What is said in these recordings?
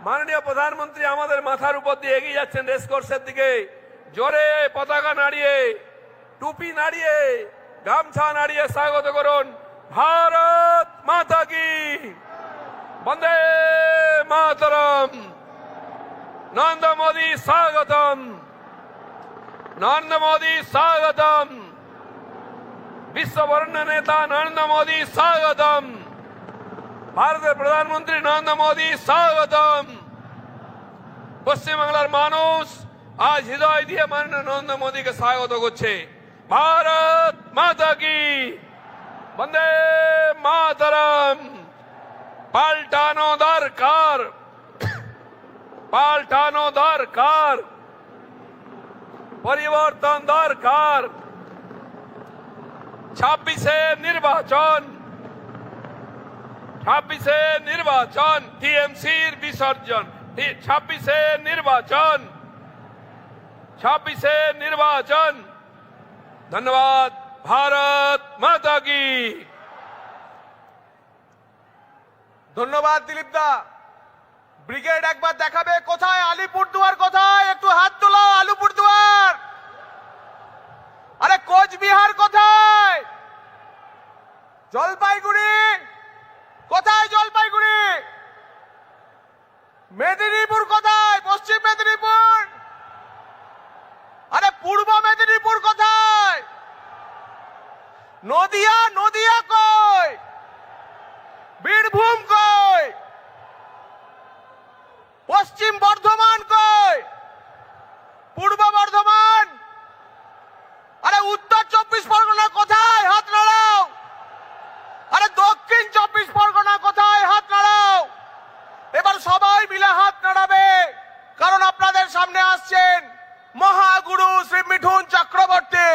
মাননীয় প্রধানমন্ত্রী আমাদের মাথার উপর দিয়ে এগিয়ে যাচ্ছেন রেসকোর্সের দিকে। জোরে পতাকা নাড়িয়ে, টুপি নাড়িয়ে, গামছা নাড়িয়ে স্বাগত করুন। ভারত মাতা কি, বন্দে মাতরম। নরেন্দ্র মোদী স্বাগতম, নরেন্দ্র মোদী স্বাগতম। বিশ্ববরেণ্য নেতা নরেন্দ্র মোদী স্বাগতম। ভারতের প্রধানমন্ত্রী নরেন্দ্র মোদী স্বাগতম। পশ্চিমবাংলার মানুষ আজ হৃদয় দিয়ে মাননীয় নরেন্দ্র মোদীকে স্বাগত করছে। ভারত মাতা কি, বন্দে মাতরম। পাল্টানো দরকার, পাল্টানো দরকার, পরিবর্তন দরকার। 26-এ নির্বাচন, 26-এ নির্বাচন, টিএমসির বিসর্জন। 26-এ নির্বাচন, 26-এ নির্বাচন। ধন্যবাদ। ভারত মাতা কি। ধন্যবাদ দিলীপ দা। ব্রিগেড একবার দেখাবে কোথায় আলিপুরদুয়ার, কোথায় একটু হাত তোলো। আলিপুরদুয়ার, আরে কোচবিহার কোথায়? জলপাইগুড়ি কোথায়? জলপাইগুড়ি। মেদিনীপুর কোথায়? পশ্চিম মেদিনীপুর। আরে পূর্ব মেদিনীপুর কোথায়? নদিয়া, নদিয়া কই? বীরভূম কই? পশ্চিম বর্ধমান কই? পূর্ব বর্ধমান। আরে উত্তর 24 পরগনা কোথায়? হাত নাড়াও। আরে দক্ষিণ 24 পরগনা কোথায়? হাত নাড়াও। এবার সবাই মিলে হাত নাড়াবে, কারণ আপনাদের সামনে আসছেন মহাগুরু শ্রী মিঠুন চক্রবর্তী।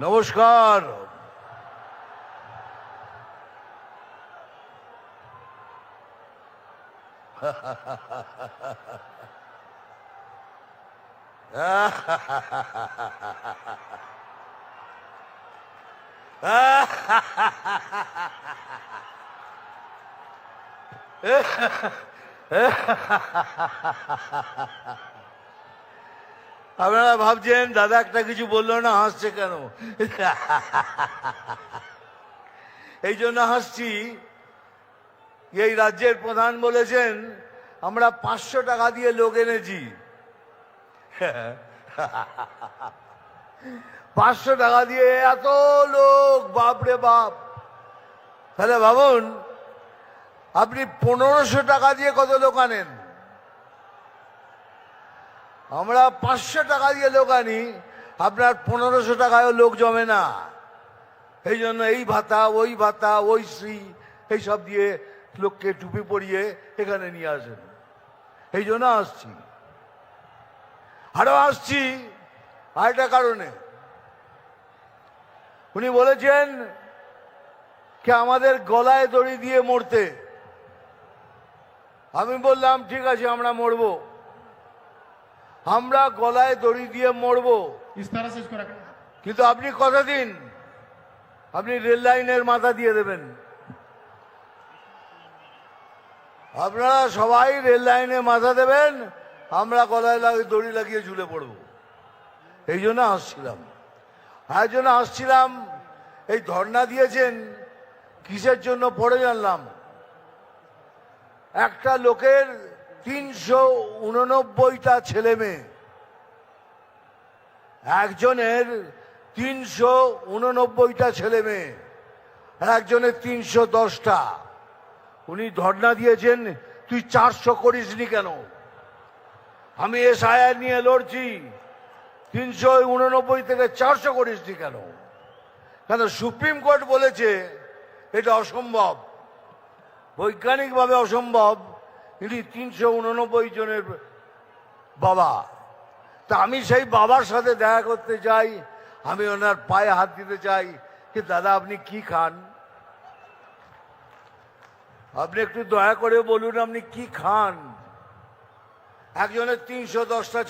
নমস্কার। আপনারা ভাবছেন দাদা একটা কিছু বললো না, হাসছে কেন? এই জন্য হাসছি, এই রাজ্যের প্রধান বলেছেন আমরা 500 টাকা দিয়ে লোক এনেছি। 500 টাকা দিয়ে এত লোক, বাপরে বাপ। তাহলে ভাবুন আপনি 1500 টাকা দিয়ে কত লোক আনেন। আমরা 500 টাকা দিয়ে লোক আনি, আপনার 1500 টাকায় লোক জমে না। এই জন্য এই ভাতা, ওই ভাতা, ওই শ্রী, এইসব দিয়ে লোককে টুপি পরিয়ে এখানে নিয়ে আসেন। এই জন্য আসছি। আরো আসছি আরেকটা কারণে। উনি বলেছেন কি আমাদের গলায় দড়ি দিয়ে মরতে। আমি বললাম ঠিক আছে আমরা মরবো, আমরা গলায় দড়ি দিয়ে মরবো, কিন্তু আপনি কথা দিন আপনি রেল লাইনের মাথা দিয়ে দেবেন। আপনারা সবাই রেল লাইনে মাথা দেবেন, আমরা গলায় দড়ি লাগিয়ে ঝুলে পড়ব। এই জন্য আসছিলাম। আর জন্য আসছিলাম, এই ধর্ণা দিয়েছেন কিসের জন্য পড়ে জানলাম। একটা লোকের 389টা ছেলে মেয়ে, একজনের 389টা ছেলে মেয়ে, একজনের 310টা। উনি ধর্ণা দিয়েছেন তুই 400 করিসনি কেন? আমি এসআইআর নিয়ে লড়ছি, 389 থেকে 400 করিসনি কেন? কেন সুপ্রিম কোর্ট বলেছে এটা অসম্ভব, বৈজ্ঞানিকভাবে অসম্ভব। ইনি 389 জনের বাবা। তা আমি সেই বাবার সাথে দেখা করতে চাই, আমি ওনার পায়ে হাত দিতে চাই কি দাদা আপনি কি খান? আপনি একটু দয়া করে বলুন আপনি কি খান? একজনের 310টা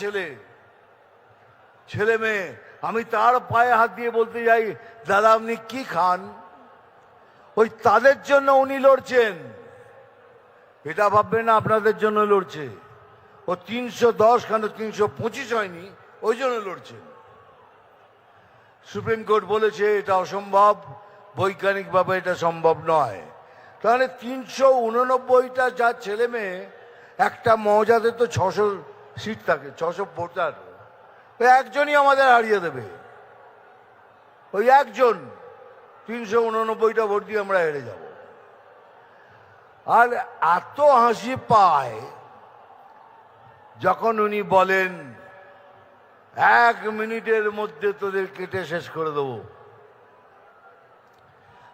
ছেলে মেয়ে, আমি তার পায়ে হাত দিয়ে বলতে যাই দাদা আপনি কি খান? ওই তাদের জন্য উনি লড়ছেন, এটা ভাববেন না আপনাদের জন্য লড়ছে। ও 310 কেন 325 হয়নি, ওই জন্য লড়ছেন। সুপ্রিম কোর্ট বলেছে এটা অসম্ভব, বৈজ্ঞানিকভাবে এটা সম্ভব নয়। তাহলে 389টা যার ছেলে মেয়ে, একটা মৌজাতে তো 600 সিট থাকে, 600 ভোটার, ওই একজনই আমাদের হারিয়ে দেবে। ওই একজন 389টা ভোট দিয়ে আমরা হেরে যাব। আর এত হাসি পায় যখন উনি বলেন 1 মিনিটের মধ্যে তোদের কেটে শেষ করে দেবো।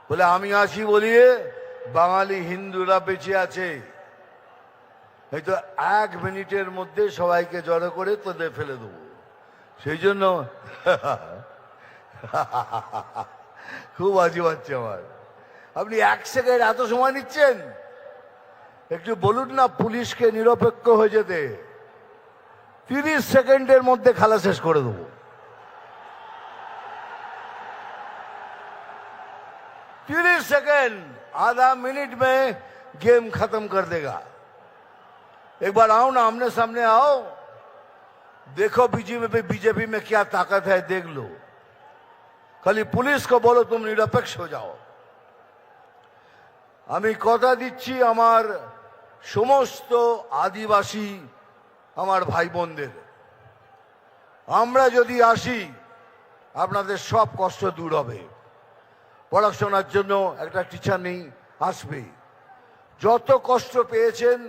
বলে আমি আসি বলিয়ে বাঙালি হিন্দুরা বেঁচে আছে, হয়তো 1 মিনিটের মধ্যে সবাইকে জড়ো করে তোদের ফেলে দেবো। সেই জন্য খুব হাসি পাচ্ছে আমার। আপনি 1 সেকেন্ড এত সময় নিচ্ছেন? একটু বলুন না পুলিশকে নিরপেক্ষ হয়ে যেতে। 30 সেকেন্ডের মধ্যে খেলা শেষ করে দেবো। 30 सेकंड, आधा मिनट में गेम खत्म कर देगा। एक बार आओ ना, आमने सामने आओ, देखो बीजेपी में क्या ताकत है, देख लो। खाली पुलिस को बोलो तुम निरपेक्ष हो जाओ। আমি কথা দিচ্ছি আমার সমস্ত আদিবাসী আমার ভাই বোনদের, আমরা যদি আসি আপনাদের সব কষ্ট দূর হবে। পড়াশোনার জন্য একটা টিচার নেই, আসবে। যত কষ্ট পেয়েছেন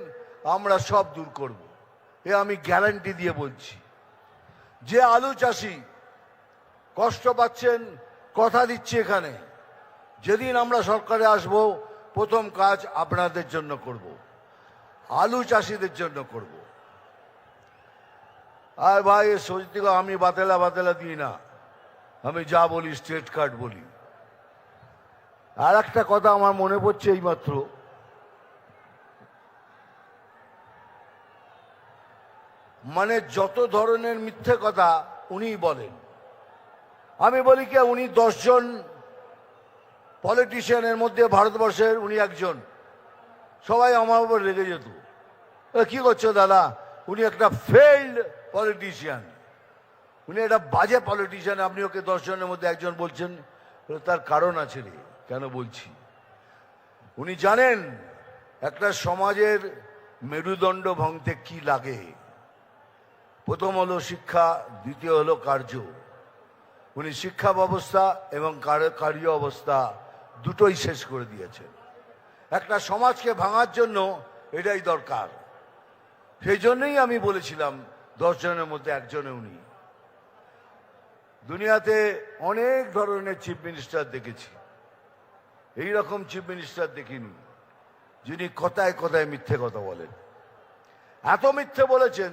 আমরা সব দূর করব, এ আমি গ্যারান্টি দিয়ে বলছি। যে আলু চাষি কষ্ট পাচ্ছেন, কথা দিচ্ছি এখানে যেদিন আমরা সরকারে আসব প্রথম কাজ আপনাদের জন্য করব, আলু চাষিদের জন্য করব। আর ভাই সত্যি আমি বাতেলা দিই না, আমি যা বলি স্ট্রেট কাট বলি। আর একটা কথা আমার মনে পড়ছে এইমাত্র, মানে যত ধরনের মিথ্যে কথা উনি বলেন, আমি বলি কি উনি 10 জন পলিটিশিয়ানের মধ্যে ভারতবর্ষের উনি একজন। সবাই আমার উপর রেগে যেত, কি করছো দাদা, উনি একটা ফেইল্ড পলিটিশিয়ান, উনি একটা বাজে পলিটিশিয়ান, আপনি ওকে 10 জনের মধ্যে একজন বলছেন। তার কারণ আছে রে, কেন বলছি? উনি জানেন একটা সমাজের মেরুদণ্ড ভাঙতে কি লাগে। প্রথম হলো শিক্ষা, দ্বিতীয় হলো কার্য। উনি শিক্ষা ব্যবস্থা এবং কার্য অবস্থা দুটোই শেষ করে দিয়েছেন। একটা সমাজকে ভাঙার জন্য এটাই দরকার। সেই জন্যই আমি বলেছিলাম 10 জনের মধ্যে একজনে উনি। দুনিয়াতে অনেক ধরনের চিফ মিনিস্টার দেখেছি, এই রকম চিফ মিনিস্টার দেখিনি যিনি কথায় কথায় মিথ্যে কথা বলেন। এত মিথ্যে বলেছেন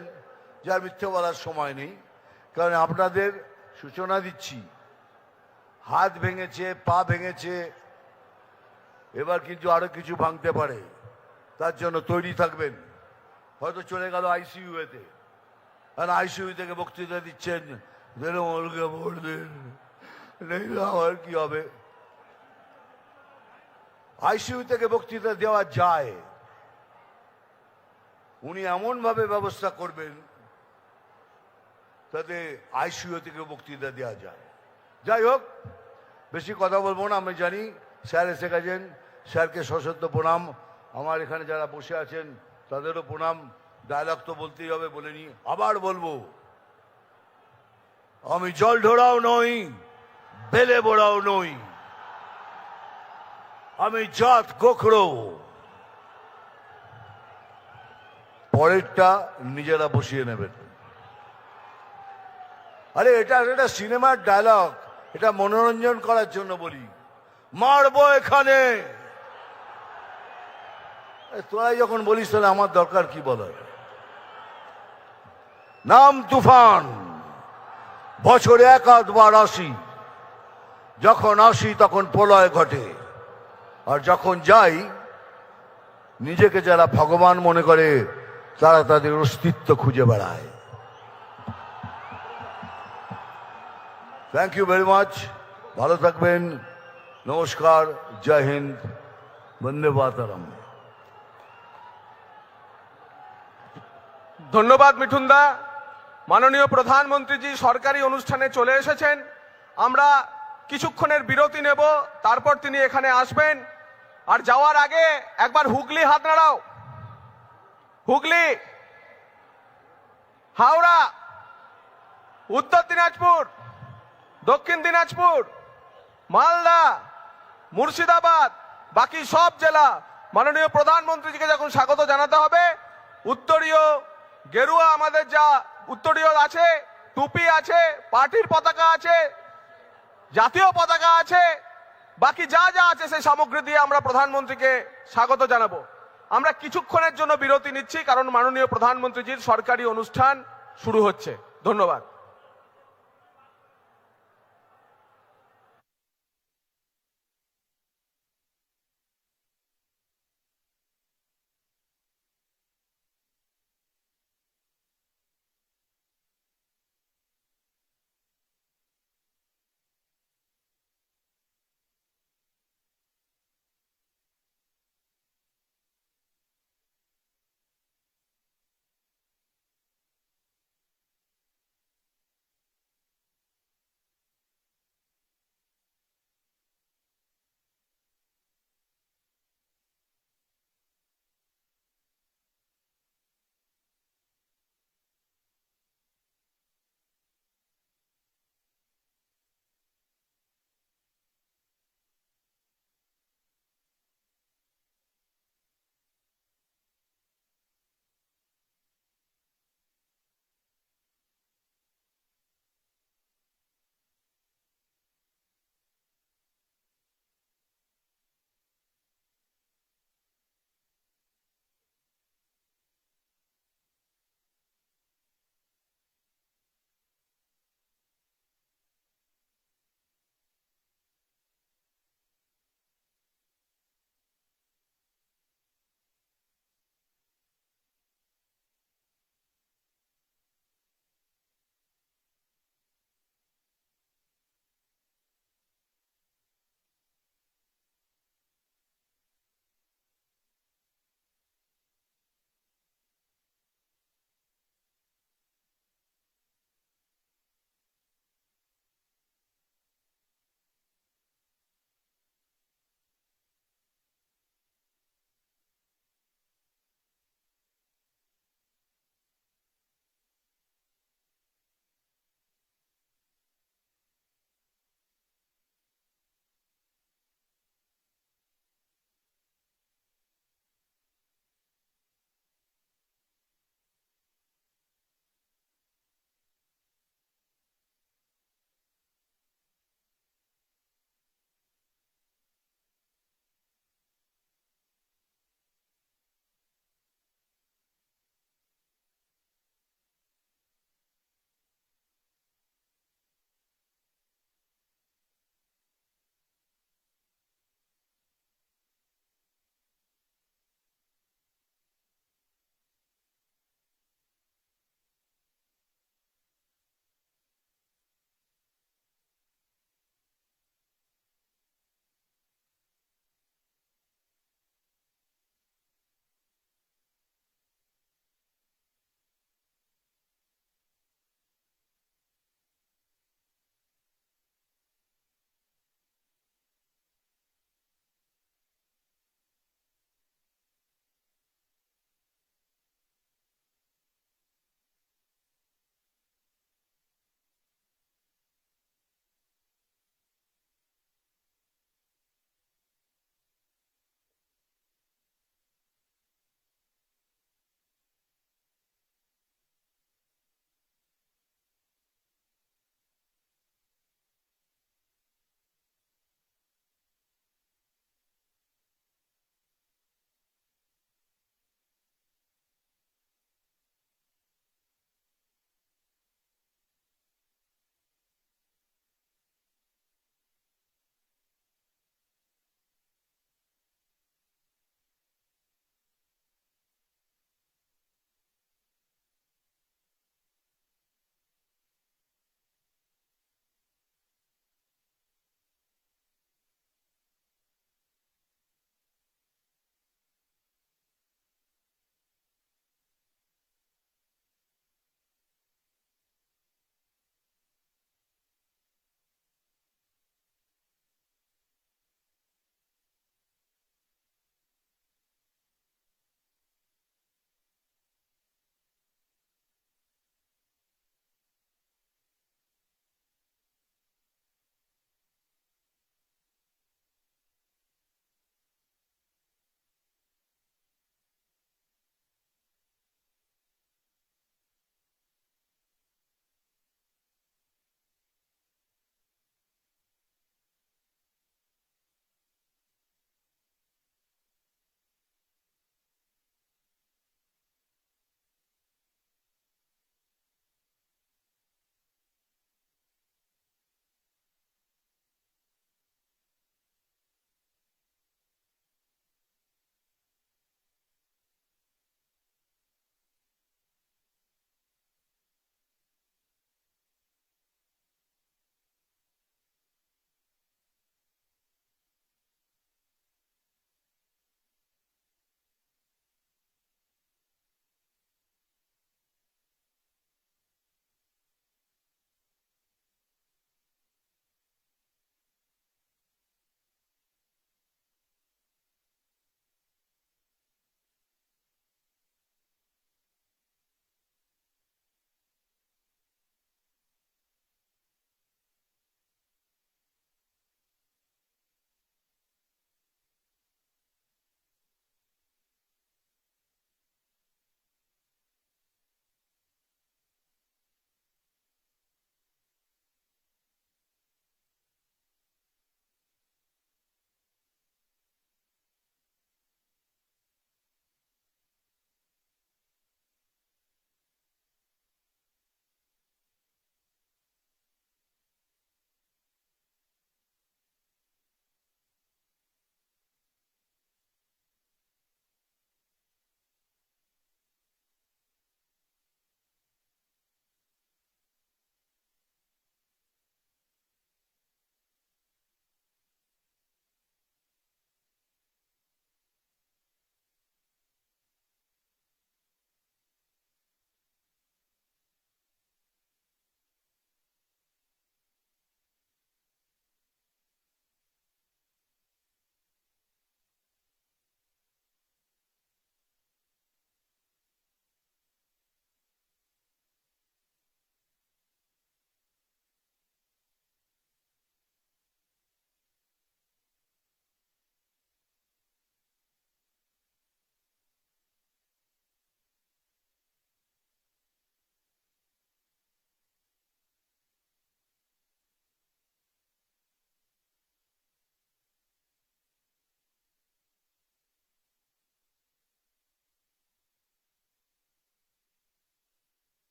যার মিথ্যে বলার সময় নেই। কারণ আপনাদের সূচনা দিচ্ছি, হাত ভেঙেছে, পা ভেঙেছে, এবার কিন্তু আরো কিছু ভাঙতে পারে, তার জন্য তৈরি থাকবেন। হয়তো চলে গেল আইসিইউতে, আর আইসিইউ থেকে বক্তৃতা দিচ্ছেন, ভোট দেন, আমার কি হবে? আইসিইউ থেকে বক্তৃতা দেওয়া যায়, উনি এমন ভাবে ব্যবস্থা করবেন তাতে আইসিইউ থেকে বক্তৃতা দেওয়া যায়। যাই হোক, বেশি কথা বলবো না, আমি জানি স্যার এসে গেছেন, স্যারকে সশ্রদ্ধ প্রণাম। আমার এখানে যারা বসে আছেন তাদেরও প্রণাম। ডায়লগ তো বলতেই হবে, বলে নি, আবার বলবো, আমি জল ঢোড়াও নই, বেলে বোড়াও নই, আমি জাত গোখরো। পরেরটা নিজেরা বসিয়ে নেবেন। আরে এটা এটা সিনেমার ডায়লগ, এটা মনোরঞ্জন করার জন্য বলি। মারবো এখানে, তোরাই যখন বলিস তাহলে আমার দরকার কি বলার? নাম তুফান, বছরে 1-8 বার আসি, যখন আসি তখন প্রলয় ঘটে, আর যখন যাই নিজেকে যারা ভগবান মনে করে তারা তাদের অস্তিত্ব খুঁজে বেড়ায়। Thank you very much. ভালো থাকবেন। নমস্কার। জয় হিন্দ। বন্দে মাতরম। ধন্যবাদ মিঠুনদা। মাননীয় প্রধানমন্ত্রীজি সরকারি অনুষ্ঠানে চলে এসেছেন। আমরা কিছুক্ষণের বিরতি নেব, তারপর তিনি এখানে আসবেন। আর যাওয়ার আগে একবার হুগলি হাত নাড়াও। হুগলি, হাওড়া, উত্তর দিনাজপুর, দক্ষিণ দিনাজপুর, মালদা, মুর্শিদাবাদ, বাকি সব জেলা মাননীয় প্রধানমন্ত্রীজিকে যখন স্বাগত জানাতে হবে, উত্তরীয় গেরুয়া আমাদের যা উত্তরীয় আছে, টুপি আছে, পার্টির পতাকা আছে, জাতীয় পতাকা আছে, বাকি যা যা আছে সেই সামগ্রী দিয়ে আমরা প্রধানমন্ত্রীকে স্বাগত জানাবো। আমরা কিছুক্ষণের জন্য বিরতি নিচ্ছি, কারণ মাননীয় প্রধানমন্ত্রীজির সরকারি অনুষ্ঠান শুরু হচ্ছে। ধন্যবাদ।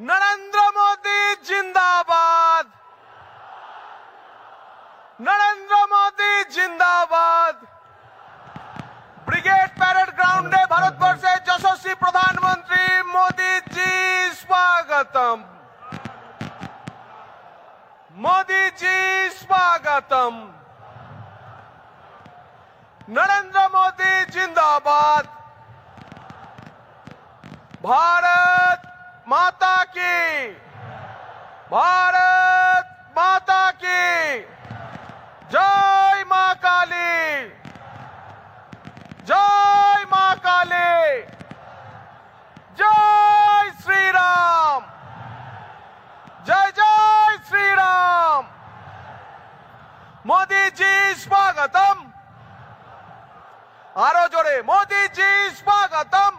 नरेंद्र मोदी जिंदाबाद, नरेंद्र मोदी जिंदाबाद। ब्रिगेड पैरेड ग्राउंडे ভারতবর্ষের যশস্বী প্রধানমন্ত্রী মোদি জি স্বাগতম, मोदी जी स्वागतम। नरेंद्र मोदी जिंदाबाद। भारत माता की, भारत माता की जय मां काली, जय मां काली, जय श्री राम, जय जय श्री राम। मोदी जी स्वागतम, आरो जोरे मोदी जी स्वागतम।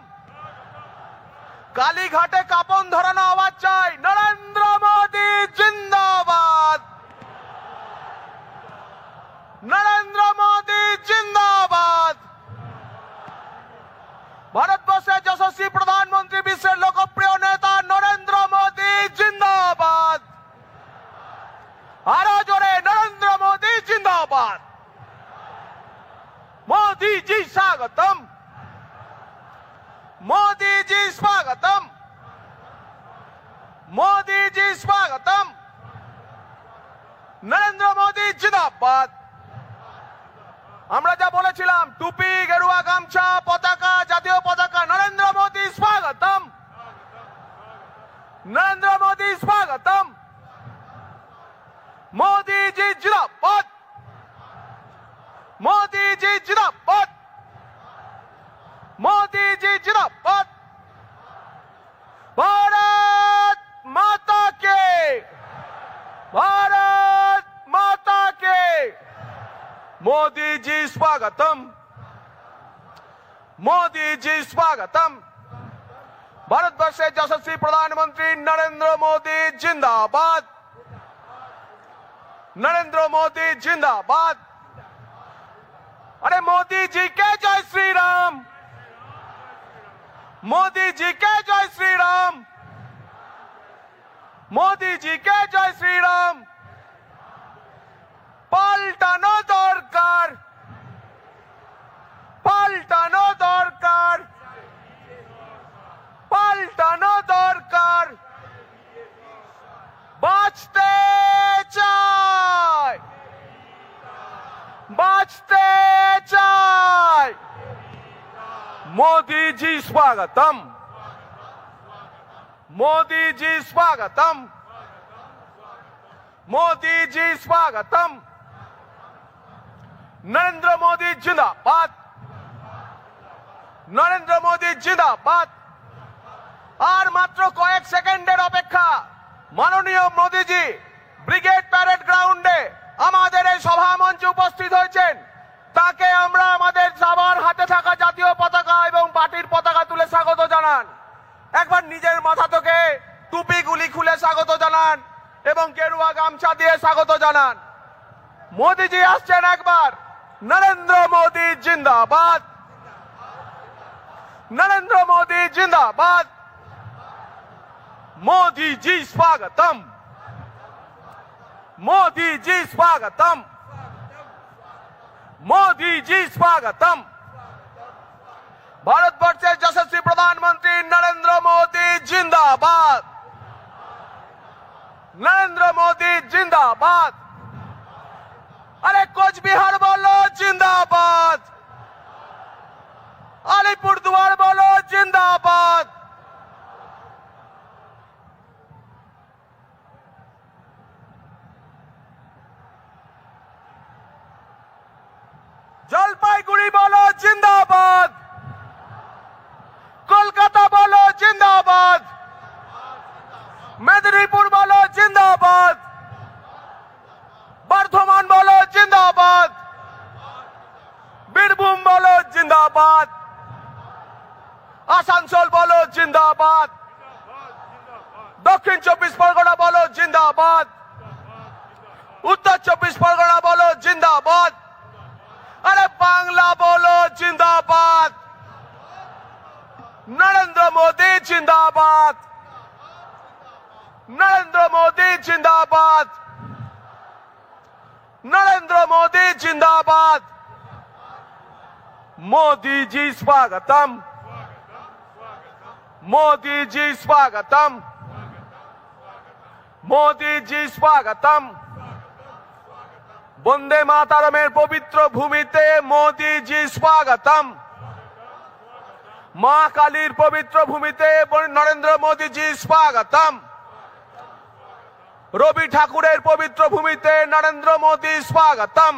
कालीघाटे कापन धरानो आवाज चाই, नरेंद्र मोदी जिंदाबाद, नरेंद्र मोदी जिंदाबाद। ভারতবর্ষের যশস্বী প্রধানমন্ত্রী, বিশ্বের লোকপ্রিয় নেতা নরেন্দ্র মোদি জিন্দাবাদ। আরো জোরে নরেন্দ্র মোদি জিন্দাবাদ। मोदी जी स्वागतम, मोदी जी स्वागतम, मोदी जी स्वागतम। नरेंद्र मोदी जिंदाबाद। আমরা যা বলেছিলাম, টুপি, গেরুয়া গামছা, পতাকা, জাতীয় পতাকা, নরেন্দ্র মোদি স্বাগতম, নরেন্দ্র মোদি স্বাগতম। মোদি জি জিন্দাবাদ, मोदी जी जिंदाबाद, मोदी जी जिंदाबाद। भारत माता के, भारत माता के मोदी जी स्वागतम, मोदी जी स्वागतम। भारतवर्षের যশস্বী প্রধানমন্ত্রী नरेंद्र मोदी जिंदाबाद, नरेंद्र मोदी जिंदाबाद। अरे मोदी जी के जय श्री राम, मोदी जी के जय श्री राम, मोदी जी के जय श्री राम। পাল্টানো দরকার, পাল্টানো দরকার, পাল্টানো দরকার। বাঁচতে চাই, বাঁচতে চাই। मोदी जी स्वागतम, मोदी जी स्वागतम, मोदी जी स्वागतम। नरेंद्र मोदी जिंदाबाद, नरेंद्र मोदी जिंदाबाद। আর মাত্র কয়েক সেকেন্ডের অপেক্ষা, মাননীয় মোদিজি ব্রিগেড প্যারেড গ্রাউন্ডে আমাদের এই সভা মঞ্চে উপস্থিত হয়েছেন। তাকে আমরা আমাদের সবার হাতে থাকা জাতীয় পতাকা এবং পার্টির পতাকা তুলে স্বাগত জানান। একবার নিজের মাথা থেকে টুপিগুলি খুলে স্বাগত জানান এবং গেরুয়া গামছা দিয়ে স্বাগত জানান। মোদিজি আসছেন একবার। নরেন্দ্র মোদি জিন্দাবাদ, নরেন্দ্র মোদি জিন্দাবাদ। मोदी जी स्वागतम, मोदी जी स्वागतम, मोदी जी स्वागतम। ভারতবর্ষের যশস্বী প্রধানমন্ত্রী নরেন্দ্র মোদি জিন্দাবাদ, নরেন্দ্র মোদি জিন্দাবাদ। আরে কোচবিহার বলো জিন্দাবাদ, আলিপুরদুয়ার বলো জিন্দাবাদ। জলপাইগুড়ি বলো জিন্দাবাদ, কলকাতা বলো জিন্দাবাদ, মেদিনীপুর বলো জিন্দাবাদ, বর্ধমান বলো জিন্দাবাদ, বীরভূম বলো জিন্দাবাদ, আসানসোল বলো জিন্দাবাদ, দক্ষিণ 24 পরগনা বলো জিন্দাবাদ, উত্তর 24 পরগনা বলো জিন্দাবাদ। अरे बांग्ला बोलो जिंदाबाद, नरेंद्र मोदी जिंदाबाद, नरेंद्र मोदी जिंदाबाद, नरेंद्र मोदी जिंदाबाद, मोदी जी स्वागतम, मोदी जी स्वागतम, मोदी जी स्वागतम। বন্দে মাতারমের পবিত্র ভূমিতে মোদি জি স্বাগতম। মা কালীর পবিত্র ভূমিতে নরেন্দ্র মোদি জি স্বাগতম। রবি ঠাকুরের পবিত্র ভূমিতে নরেন্দ্র মোদি স্বাগতম।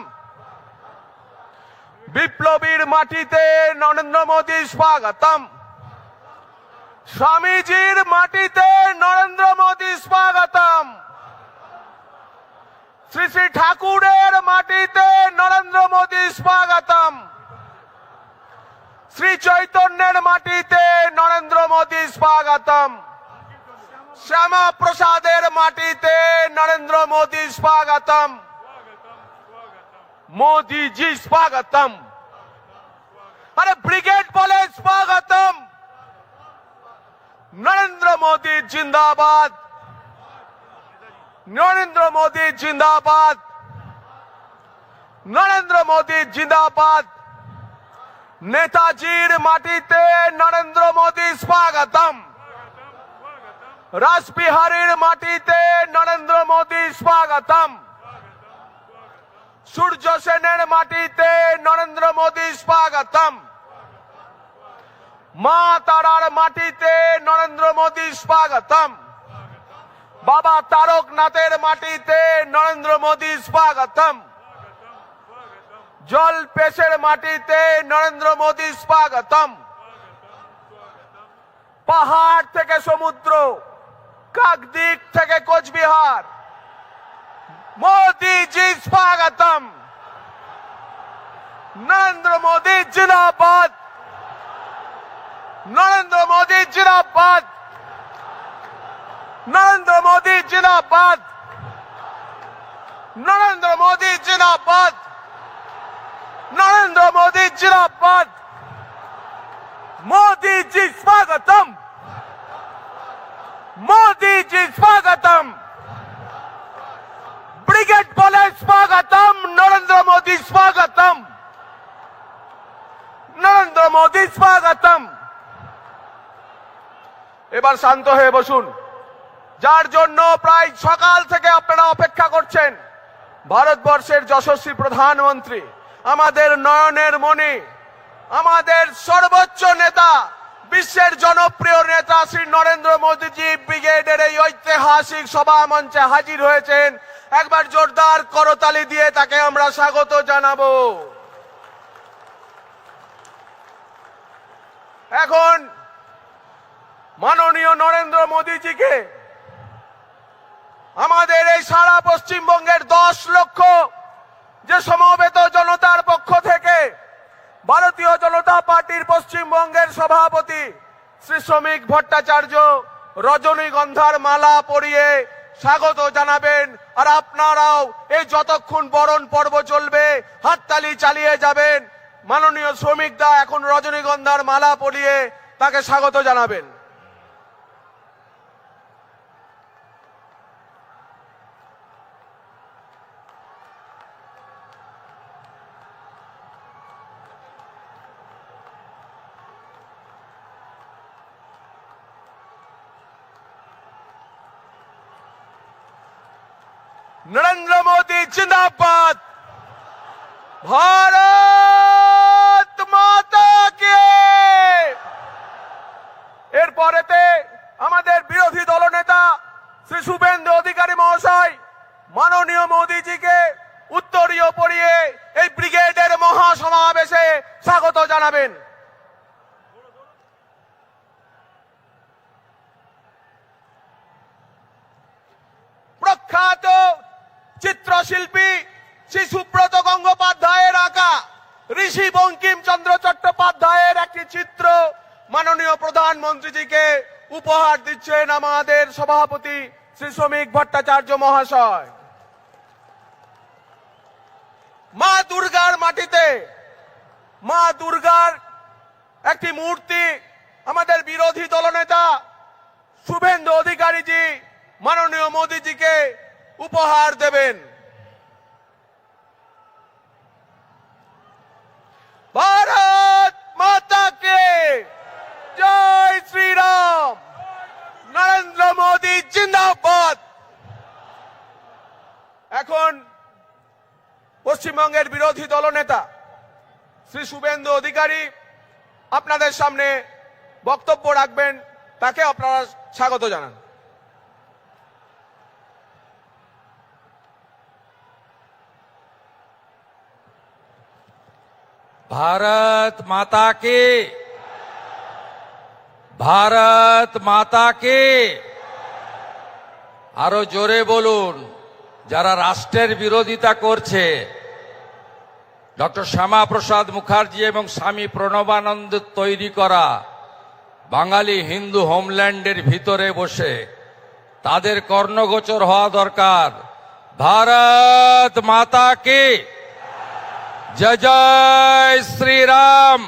বিপ্লবীর মাটিতে নরেন্দ্র মোদি স্বাগতম। স্বামীজির মাটিতে নরেন্দ্র মোদি স্বাগতম। শ্রী শ্রী ঠাকুরের মাটিতে নরেন্দ্র মোদি স্বাগতম। শ্রী চৈতন্যের মাটিতে নরেন্দ্র মোদি স্বাগতম। শ্যামা প্রসাদের মাটিতে নরেন্দ্র মোদি স্বাগতম। মোদি জি স্বাগতম। আরে ব্রিগেড বলে স্বাগতম। নরেন্দ্র মোদি জিন্দাবাদ, নরেন্দ্র মোদি জিন্দাবাদ, নরেন্দ্র মোদি জিন্দাবাদ। নেতাজির মাটিতে নরেন্দ্র মোদি স্বাগতম। রাসবিহারীর মাটিতে নরেন্দ্র মোদি স্বাগতম। সূর্য সেনের মাটিতে নরেন্দ্র মোদি স্বাগতম। মা তারার মাটিতে নরেন্দ্র মোদি স্বাগতম। বাবা তারকনাথের মাটিতে নরেন্দ্র মোদি স্বাগতম। জল পেশের মাটিতে নরেন্দ্র মোদি স্বাগতম। পাহাড় থেকে সমুদ্র, কাকদ্বীপ থেকে কোচবিহার, মোদি জি স্বাগতম। নরেন্দ্র মোদি জিন্দাবাদ, নরেন্দ্র মোদি জিন্দাবাদ, নরেন্দ্র মোদি জিন্দাবাদ, নরেন্দ্র মোদি জিন্দাবাদ, নরেন্দ্র মোদি জিন্দাবাদ। মোদি জি স্বাগতম, মোদি জি স্বাগতম। ব্রিগেড বলে স্বাগতম, নরেন্দ্র মোদি স্বাগতম, নরেন্দ্র মোদি স্বাগতম। এবার শান্ত হয়ে বসুন। যার জন্য প্রায় সকাল থেকে আপনারা অপেক্ষা করছেন, ভারতবর্ষের যশস্বী প্রধানমন্ত্রী, আমাদের নয়নের মণি, আমাদের সর্বোচ্চ নেতা, বিশ্বের জনপ্রিয় নেতা শ্রী নরেন্দ্র মোদীজি ব্রিগেডের এই ঐতিহাসিক সভা মঞ্চে হাজির হয়েছেন। একবার জোরদার করতালি দিয়ে তাকে আমরা স্বাগত জানাবো। এখন মাননীয় নরেন্দ্র মোদীজিকে আমাদের এই সারা পশ্চিমবঙ্গের 10 লক্ষ যে সমবেত জনতার পক্ষ থেকে ভারতীয় জনতা পার্টির পশ্চিমবঙ্গের সভাপতি শ্রী শ্রমিক ভট্টাচার্য রজনীগন্ধার মালা পরিয়ে স্বাগত জানাবেন। আর আপনারাও এই যতক্ষণ বরণ পর্ব চলবে হাততালি চালিয়ে যাবেন। মাননীয় শ্রমিক দা এখন রজনীগন্ধার মালা পরিয়ে তাকে স্বাগত জানাবেন। नरेंद्र मोदी जिंदाबाद, भारत माता के। এরপরেতে আমাদের বিরোধী দলনেতা শ্রী শুভেন্দু অধিকারী মহাশয় মাননীয় মোদীজিকে উত্তরীয় পরিয়ে এই ব্রিগেডের মহাসমাবেশে স্বাগত জানাবেন। প্রখ্যাত চিত্রশিল্পী শ্রী সুব্রত গঙ্গোপাধ্যায়ের আঁকা ঋষি বঙ্কিমচন্দ্র চট্টোপাধ্যায়ের একটি চিত্র মাননীয় প্রধানমন্ত্রীজিকে উপহার দিচ্ছেন আমাদের সভাপতি শ্রী শ্রমিক ভট্টাচার্য মহাশয়। মা দুর্গার মাটিতে মা দুর্গার একটি মূর্তি আমাদের বিরোধী দলনেতা শুভেন্দু অধিকারীজি মাননীয় মোদীজিকে উপহার দেবেন। ভারত মাতা কে জয় শ্রীরাম, নরেন্দ্র মোদী জিন্দাবাদ। এখন পশ্চিমবঙ্গের বিরোধী দলনেতা শ্রী শুভেন্দু অধিকারী আপনাদের সামনে বক্তব্য রাখবেন, তাকে আপনারা স্বাগত জানান। भारत माता के, भारत माता के। আরো জোরে বলুন যারা রাষ্ট্রের বিরোধিতা করছে। ডক্টর শ্যামাপ্রসাদ মুখার্জি এবং স্বামী প্রণবানন্দ তৈরি করা বাঙালি হিন্দু হোমল্যান্ডের ভিতরে বসে তাদের কর্ণগোচর হওয়া দরকার। ভারত মাতা কে জয় জয় শ্রীরাম।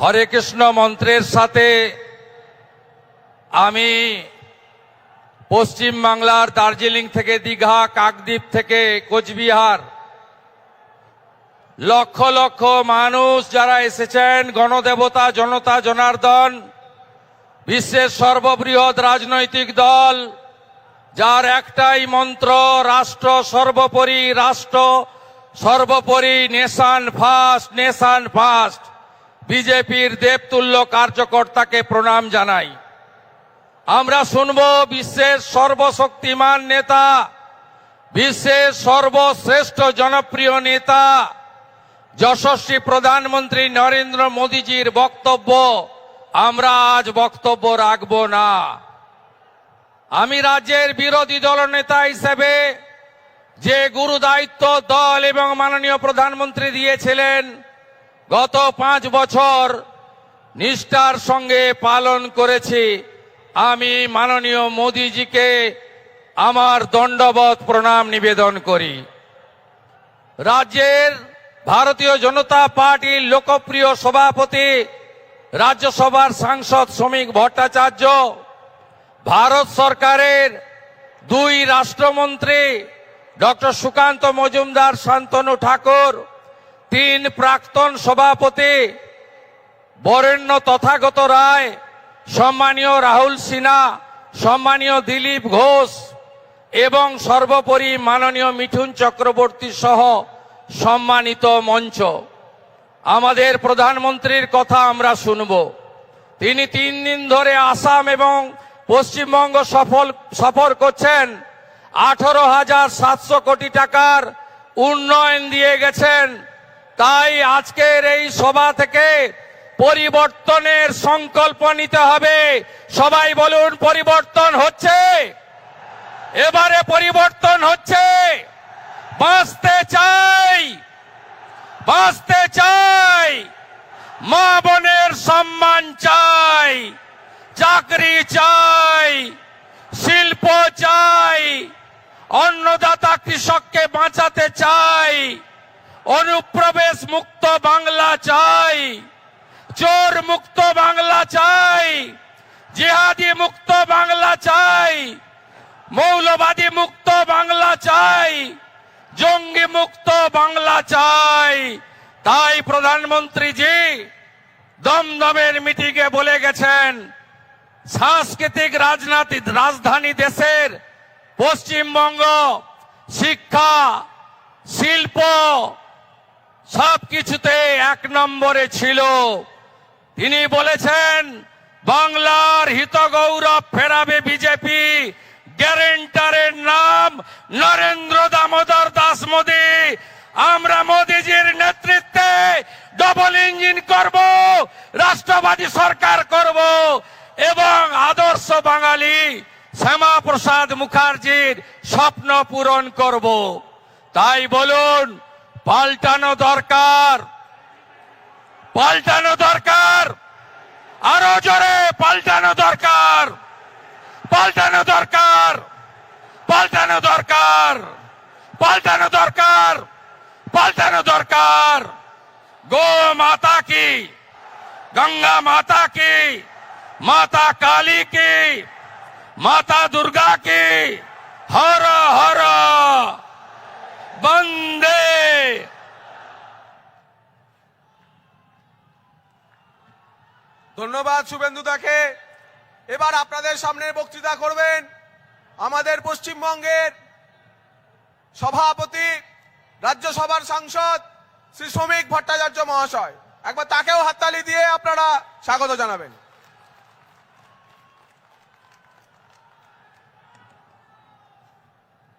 হরে কৃষ্ণ মন্ত্রের সাথে আমি পশ্চিম বাংলার দার্জিলিং থেকে দীঘা, কাকদ্বীপ থেকে কোচবিহার, লক্ষ লক্ষ মানুষ যারা এসেছেন, গণদেবতা জনতা জনার্দন, বিশ্বের সর্ববৃহৎ রাজনৈতিক দল যার একটাই মন্ত্র, রাষ্ট্র সর্বোপরি, রাষ্ট্র সর্বোপরি, নেশন ফার্স্ট, নেশন ফার্স্ট। বিজেপির দেবতুল্য কার্যকর্তাকে প্রণাম জানাই। আমরা শুনব বিশ্বের সর্বশক্তিমান নেতা, বিশ্বের সর্বশ্রেষ্ঠ জনপ্রিয় নেতা, যশস্বী প্রধানমন্ত্রী নরেন্দ্র মোদীজির বক্তব্য। আমরা আজ বক্তব্য রাখব না। আমি রাজ্যের বিরোধী দলনেতা হিসেবে যে গুরু দায়িত্ব দল এবং মাননীয় প্রধানমন্ত্রী দিয়েছিলেন গত 5 বছর নিষ্ঠার সঙ্গে পালন করেছি। আমি মাননীয় মোদীজিকে আমার দণ্ডবত প্রণাম নিবেদন করি। রাজ্যের ভারতীয় জনতা পার্টির লোকপ্রিয় সভাপতি, রাজ্যসভার সাংসদ শ্রমিক ভট্টাচার্য, ভারত সরকারের 2 রাষ্ট্রমন্ত্রী ডক্টর সুকান্ত মজুমদার, শান্তনু ঠাকুর, 3 প্রাক্তন সভাপতি বরেণ্য তথাগত রায়, সম্মানীয় রাহুল সিনহা, সম্মানীয় দিলীপ ঘোষ এবং সর্বোপরি মাননীয় মিঠুন চক্রবর্তী সহ সম্মানিত মঞ্চ। আমাদের প্রধানমন্ত্রীর কথা আমরা শুনব। তিনি 3 দিন ধরে আসাম এবং পশ্চিমবঙ্গ সফর করছেন। 18,700 কোটি টাকার উন্নয়ন দিয়ে গেছেন। তাই আজকের এই সভা থেকে পরিবর্তনের সংকল্প নিতে হবে। সবাই বলুন, পরিবর্তন হচ্ছে, এবারে পরিবর্তন হচ্ছে। বাঁচতে চাই, বাঁচতে চাই, মা বোনের সম্মান চাই, চাকরি চাই, শিল্প চাই, অন্নদাতা কৃষককে বাঁচাতে চাই, অনুপ্রবেশ মুক্ত বাংলা চাই, চোর মুক্ত বাংলা চাই, জিহাদি মুক্ত বাংলা চাই, মৌলবাদী মুক্ত বাংলা চাই, জঙ্গি মুক্ত বাংলা চাই। তাই প্রধানমন্ত্রীজি দমদমের মিটিংয়ে বলে গেছেন, সাংস্কৃতিক রাজধানী দেশের পশ্চিমবঙ্গ শিক্ষা, শিল্প সবকিছুতে 1 নম্বরে ছিল। তিনি বলেছেন, বাংলার হিত গৌরব ফেরাবে বিজেপি, গ্যারেন্টারের নাম নরেন্দ্র দামোদর দাস মোদী। আমরা মোদীজির নেতৃত্বে ডবল ইঞ্জিন করব, রাষ্ট্রবাদী সরকার করব এবং আদর্শ বাঙালি শ্যামাপ্রসাদ মুখার্জির স্বপ্ন পূরণ করব। তাই বলুন, পাল্টানো দরকার, পাল্টানো দরকার, আরো জোরে পাল্টানো দরকার, পাল্টানো দরকার, পাল্টানো দরকার, পাল্টানো দরকার, পাল্টানো দরকার। গো মাতা কি, গঙ্গা মাতা কি, माता काली की, माता दुर्गा की हर हर वंदे। ধন্যবাদ শুভেন্দু দাকে। এবার আপনাদের সামনে বক্তৃতা করবেন আমাদের পশ্চিমবঙ্গের সভাপতি, রাজ্যসভার সাংসদ শ্রী শ্রমিক ভট্টাচার্য মহাশয়। একবার তাকেও হাততালি দিয়ে আপনারা স্বাগত জানাবেন।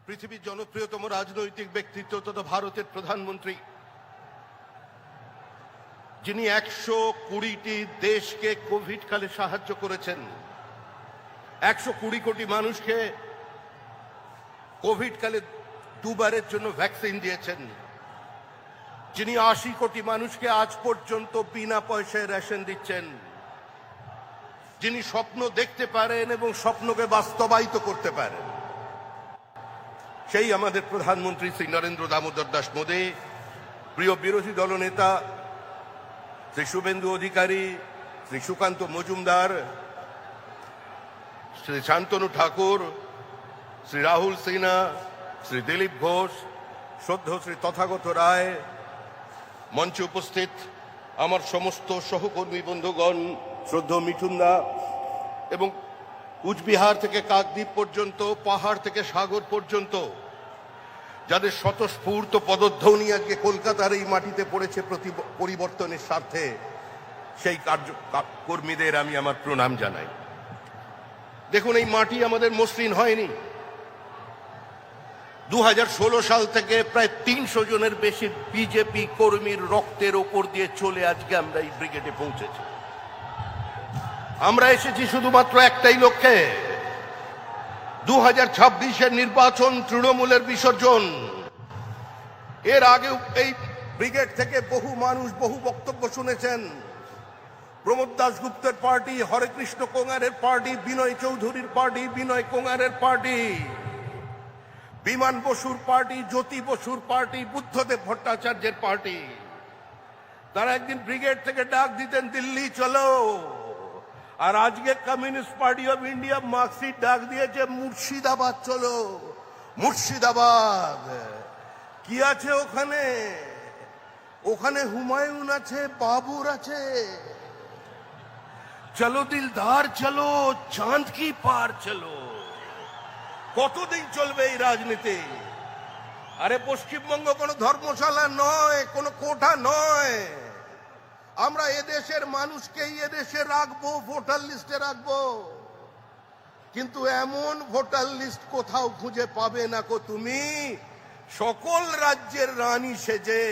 পৃথিবীর জনপ্রিয়তম রাজনৈতিক ব্যক্তিত্ব তথা ভারতের প্রধানমন্ত্রী, যিনি 120টি দেশকে কোভিড কালে সাহায্য করেছেন, 120 কোটি মানুষকে কোভিড কালে দুবারের জন্য ভ্যাকসিন দিয়েছেন, যিনি 80 কোটি মানুষকে আজ পর্যন্ত বিনা পয়সায় রেশন দিচ্ছেন, যিনি স্বপ্ন দেখতে পারেন এবং স্বপ্নকে বাস্তবায়িত করতে পারেন, সেই আমাদের প্রধানমন্ত্রী শ্রী নরেন্দ্র দামোদর দাস মোদী। প্রিয় বিরোধী দলনেতা শ্রী শুভেন্দু অধিকারী, শ্রী সুকান্ত মজুমদার, শ্রী শান্তনু ঠাকুর, শ্রী রাহুল সিনহা, শ্রী দিলীপ ঘোষ, শ্রদ্ধেয় শ্রী তথাগত রায়, মঞ্চে উপস্থিত আমার সমস্ত সহকর্মী বন্ধুগণ, শ্রদ্ধেয় মিঠুন দা, এবং কুচবিহার থেকে কাকদ্বীপ পর্যন্ত, পাহাড় থেকে সাগর পর্যন্ত যাদের স্বতঃস্ফূর্ত পদধ্বনি আজকে কলকাতার এই মাটিতে পড়েছে পরিবর্তনের স্বার্থে, সেই কর্মীদের আমি আমার প্রণাম জানাই। দেখুন, এই মাটি আমাদের মসৃণ হয়নি। 2016 সাল থেকে প্রায় 300 জনের বেশি বিজেপি কর্মীর রক্তের ওপর দিয়ে চলে আজকে আমরা এই ব্রিগেডে পৌঁছেছি। আমরা এসেছি শুধুমাত্র একটাই লক্ষ্যে, 2026-এর নির্বাচন, তৃণমূলের বিসর্জন। এর আগে এই ব্রিগেড থেকে বহু মানুষ বহু বক্তব্য শুনেছেন। প্রমোদ দাশগুপ্তের পার্টি, হরেকৃষ্ণ কোঙারের পার্টি, বিনয় চৌধুরীর পার্টি, বিনয় কোঙারের পার্টি, বিমান বসুর পার্টি, জ্যোতি বসুর পার্টি, বুদ্ধদেব ভট্টাচার্যের পার্টি। তারা একদিন ব্রিগেড থেকে ডাক দিতেন, দিল্লি চলো। আর আজকে communist party of India marksheet ডাক দিয়েছে, মুর্শিদাবাদ চলো। মুর্শিদাবাদ কি আছে ওখানে? ওখানে হুমায়ুন আছে, বাবুর আছে। চলো দিলদার চলো, চাঁদ কি পার চলো। কতদিন চলবে এই রাজনীতি? আরে পশ্চিমবঙ্গ কোনো ধর্মশালা নয়, কোনো কোঠা নয়। আমরা এদেশের মানুষকেই এদেশে রাখবো, ভোটার লিস্টে রাখবো, কিন্তু এমন ভোটার লিস্ট কোথাও খুঁজে পাবে না কো তুমি, সকল রাজ্যের রানী সেজে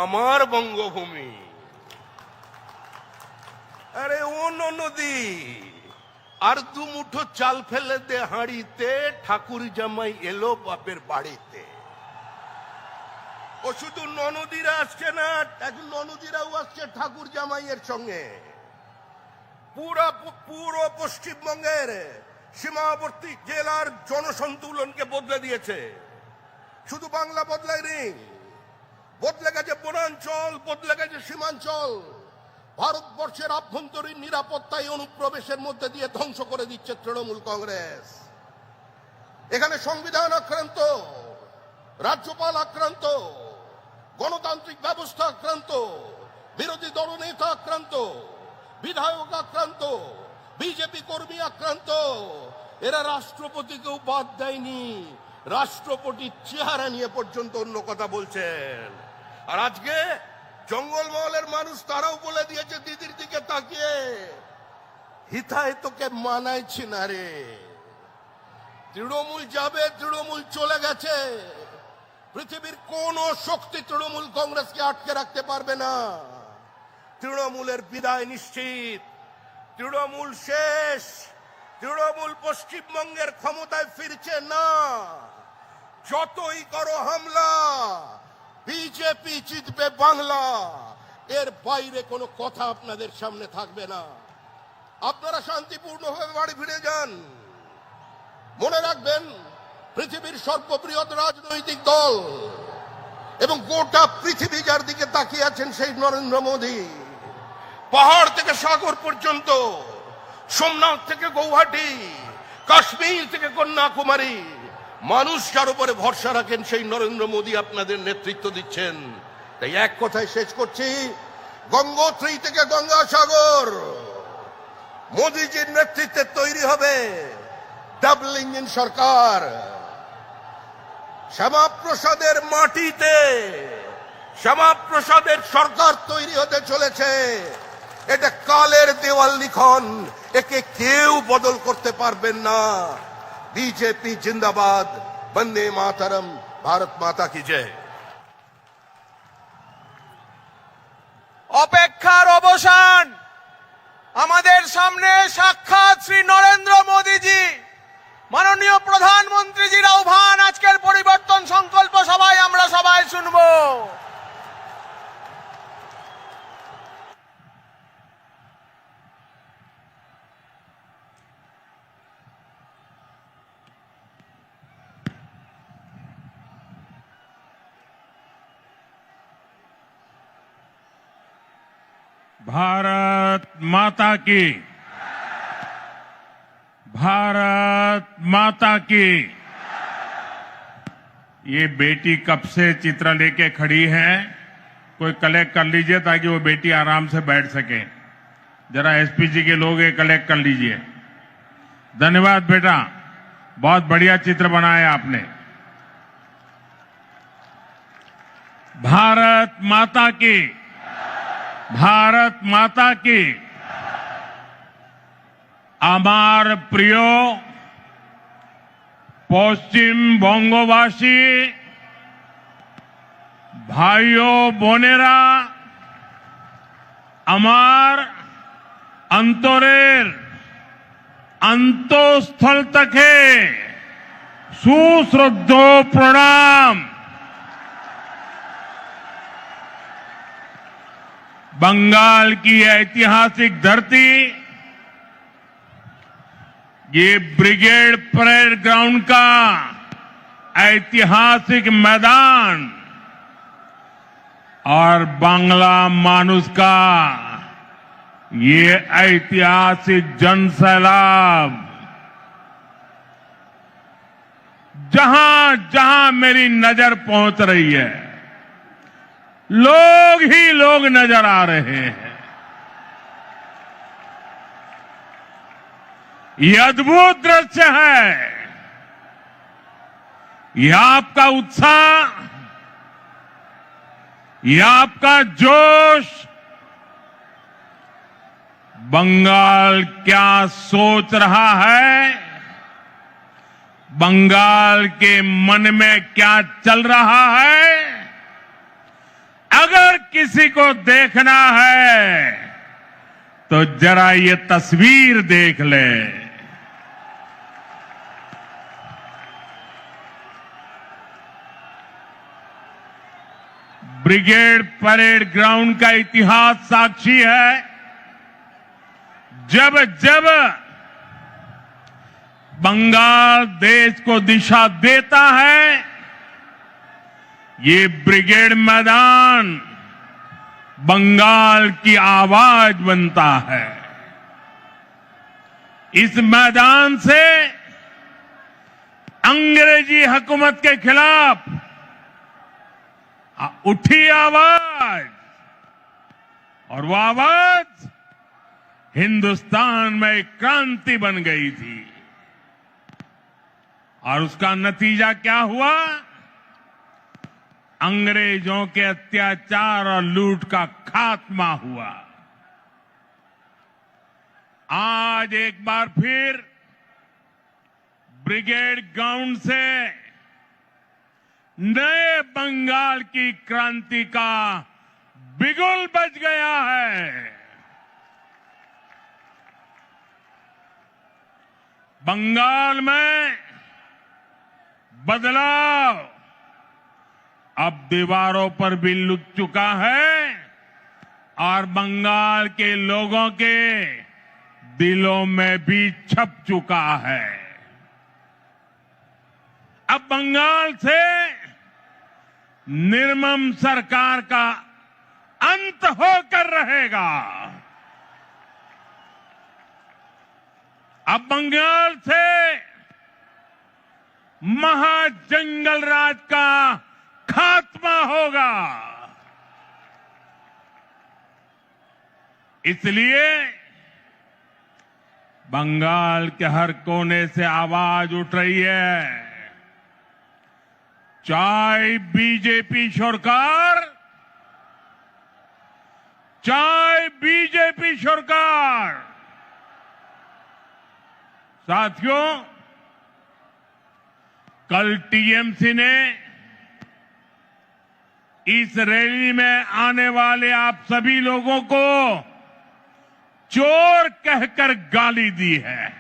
আমার বঙ্গভূমি। আরে ও নদী, আর দু মুঠো চাল ফেলে দে হাঁড়িতে, ঠাকুর জামাই এলো বাপের বাড়িতে। ও শুধু ননদীরা আসছে না, এখন ননদীরাও আসছে ঠাকুর জামাইয়ের সঙ্গে। পুরো পশ্চিমবঙ্গের সীমাবর্তী জেলার জনসন্তুলনকে বদলে দিয়েছে। শুধু বাংলা বদলায়নি, বদলে গেছে বনাঞ্চল, বদলে গেছে সীমাঞ্চল। ভারতবর্ষের আভ্যন্তরীণ নিরাপত্তায় অনুপ্রবেশের মধ্যে দিয়ে ধ্বংস করে দিচ্ছে তৃণমূল কংগ্রেস। এখানে সংবিধান আক্রান্ত, রাজ্যপাল আক্রান্ত, গণতান্ত্রিক ব্যবস্থা আক্রান্ত, বিরোধী দলনেতা আক্রান্ত, বিধায়ক আক্রান্ত, বিজেপি কর্মী আক্রান্ত। এরা রাষ্ট্রপতিকেও বাদ দেয়নি, রাষ্ট্রপতির চেহারা নিয়ে পর্যন্ত অন্য কথা বলছেন। আর আজকে জঙ্গলমহলের মানুষ তারাও বলে দিয়েছে দিদির দিকে তাকিয়ে, হিতায় তোকে মানাইছি না রে। তৃণমূল যাবে, তৃণমূল চলে গেছে। পৃথিবীর কোন শক্তি তৃণমূল কংগ্রেসকে আটকে রাখতে পারবে না। তৃণমূলের বিদায় নিশ্চিত, তৃণমূল শেষ। তৃণমূল পশ্চিমবঙ্গের ক্ষমতায় ফিরছে না। যতই করো হামলা, বিজেপি জিতবে বাংলা, এর বাইরে কোনো কথা আপনাদের সামনে থাকবে না। আপনারা শান্তিপূর্ণভাবে বাড়ি ফিরে যান। মনে রাখবেন, পৃথিবীর সর্ববৃহৎ রাজনৈতিক দল এবং গোটা পৃথিবী যার দিকে তাকিয়ে আছেন সেই নরেন্দ্র মোদী। পাহাড় থেকে সাগর পর্যন্ত, সোমনাথ থেকে গৌহাটি, কাশ্মীর থেকে কন্যাকুমারী মানুষ যার উপরে ভরসা রাখেন সেই নরেন্দ্র মোদী আপনাদের নেতৃত্ব দিচ্ছেন। তাই এক কথায় শেষ করছি, গঙ্গোত্রী থেকে গঙ্গাসাগর মোদীজির নেতৃত্বে তৈরি হবে ডাবল ইঞ্জিন সরকার। শ্যামাপ্রসাদের মাটিতে শ্যামাপ্রসাদের সরকার তৈরি হতে চলেছে। এটা কালের দেওয়াল লিখন, একে কেউ বদল করতে পারবেন না। বিজেপি জিন্দাবাদ, বন্দে মাতরম, ভারত মাতা কি জয়। অপেক্ষার অবসান। আমাদের সামনে সাক্ষাৎ শ্রী নরেন্দ্র মোদীজি, মাননীয় প্রধানমন্ত্রীজির আহ্বান আজকের পরিবর্তন সংকল্প সভায় আমরা সবাই শুনব। भारत माता की, भारत माता की। ये बेटी कब से चित्र लेके खड़ी है, कोई कलेक्ट कर लीजिए ताकि वो बेटी आराम से बैठ सके। जरा एसपीजी के लोग ये कलेक्ट कर लीजिए। धन्यवाद बेटा, बहुत बढ़िया चित्र बनाया आपने। भारत माता की, भारत माता की। আমার প্রিয় পশ্চিমবঙ্গবাসী ভাইও বোনেরা, আমার অন্তরের অন্তঃস্থল থেকে সুশ্রদ্ধ প্রণাম। बंगाल की ऐतिहासिक धरती, ये ब्रिगेड परेड ग्राउंड का ऐतिहासिक मैदान और बांग्ला मानुष का ये ऐतिहासिक जनसैलाब, जहां जहां मेरी नजर पहुंच रही है लोग ही लोग नजर आ रहे हैं। ये अद्भुत दृश्य है। ये आपका उत्साह, ये आपका जोश, बंगाल क्या सोच रहा है, बंगाल के मन में क्या चल रहा है, अगर किसी को देखना है तो जरा ये तस्वीर देख ले। ब्रिगेड परेड ग्राउंड का इतिहास साक्षी है, जब जब बंगाल देश को दिशा देता है, ये ब्रिगेड मैदान बंगाल की आवाज बनता है। इस मैदान से अंग्रेजी हुकूमत के खिलाफ उठी आवाज, और वो आवाज हिंदुस्तान में एक क्रांति बन गई थी। और उसका नतीजा क्या हुआ? अंग्रेजों के अत्याचार और लूट का खात्मा हुआ। आज एक बार फिर ब्रिगेड ग्राउंड से नए बंगाल की क्रांति का बिगुल बज गया है। बंगाल में बदलाव अब दीवारों पर भी लुट चुका है और बंगाल के लोगों के दिलों में भी छप चुका है। अब बंगाल से निर्मम सरकार का अंत होकर रहेगा। अब बंगाल से महाजंगल राज का खात्मा होगा। इसलिए बंगाल के हर कोने से आवाज उठ रही है, चाहे बीजेपी सरकार, चाहे बीजेपी सरकार। साथियों, कल टीएमसी ने इस रैली में आने वाले आप सभी लोगों को चोर कहकर गाली दी है।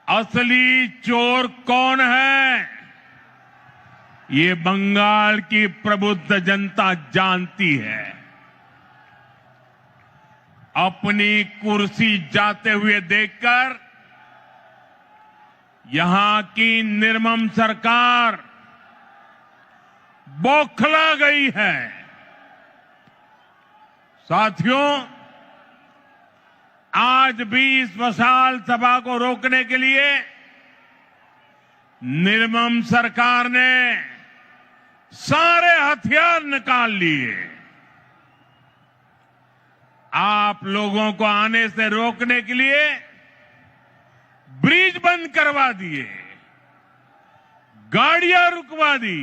असली चोर कौन है, ये बंगाल की प्रबुद्ध जनता जानती है। अपनी कुर्सी जाते हुए देखकर यहां की निर्मम सरकार बौखला गई है। साथियों, आज भी इस विशाल सभा को रोकने के लिए निर्मम सरकार ने सारे हथियार निकाल लिए। आप लोगों को आने से रोकने के लिए ब्रिज बंद करवा दिए, गाड़ियां रुकवा दी,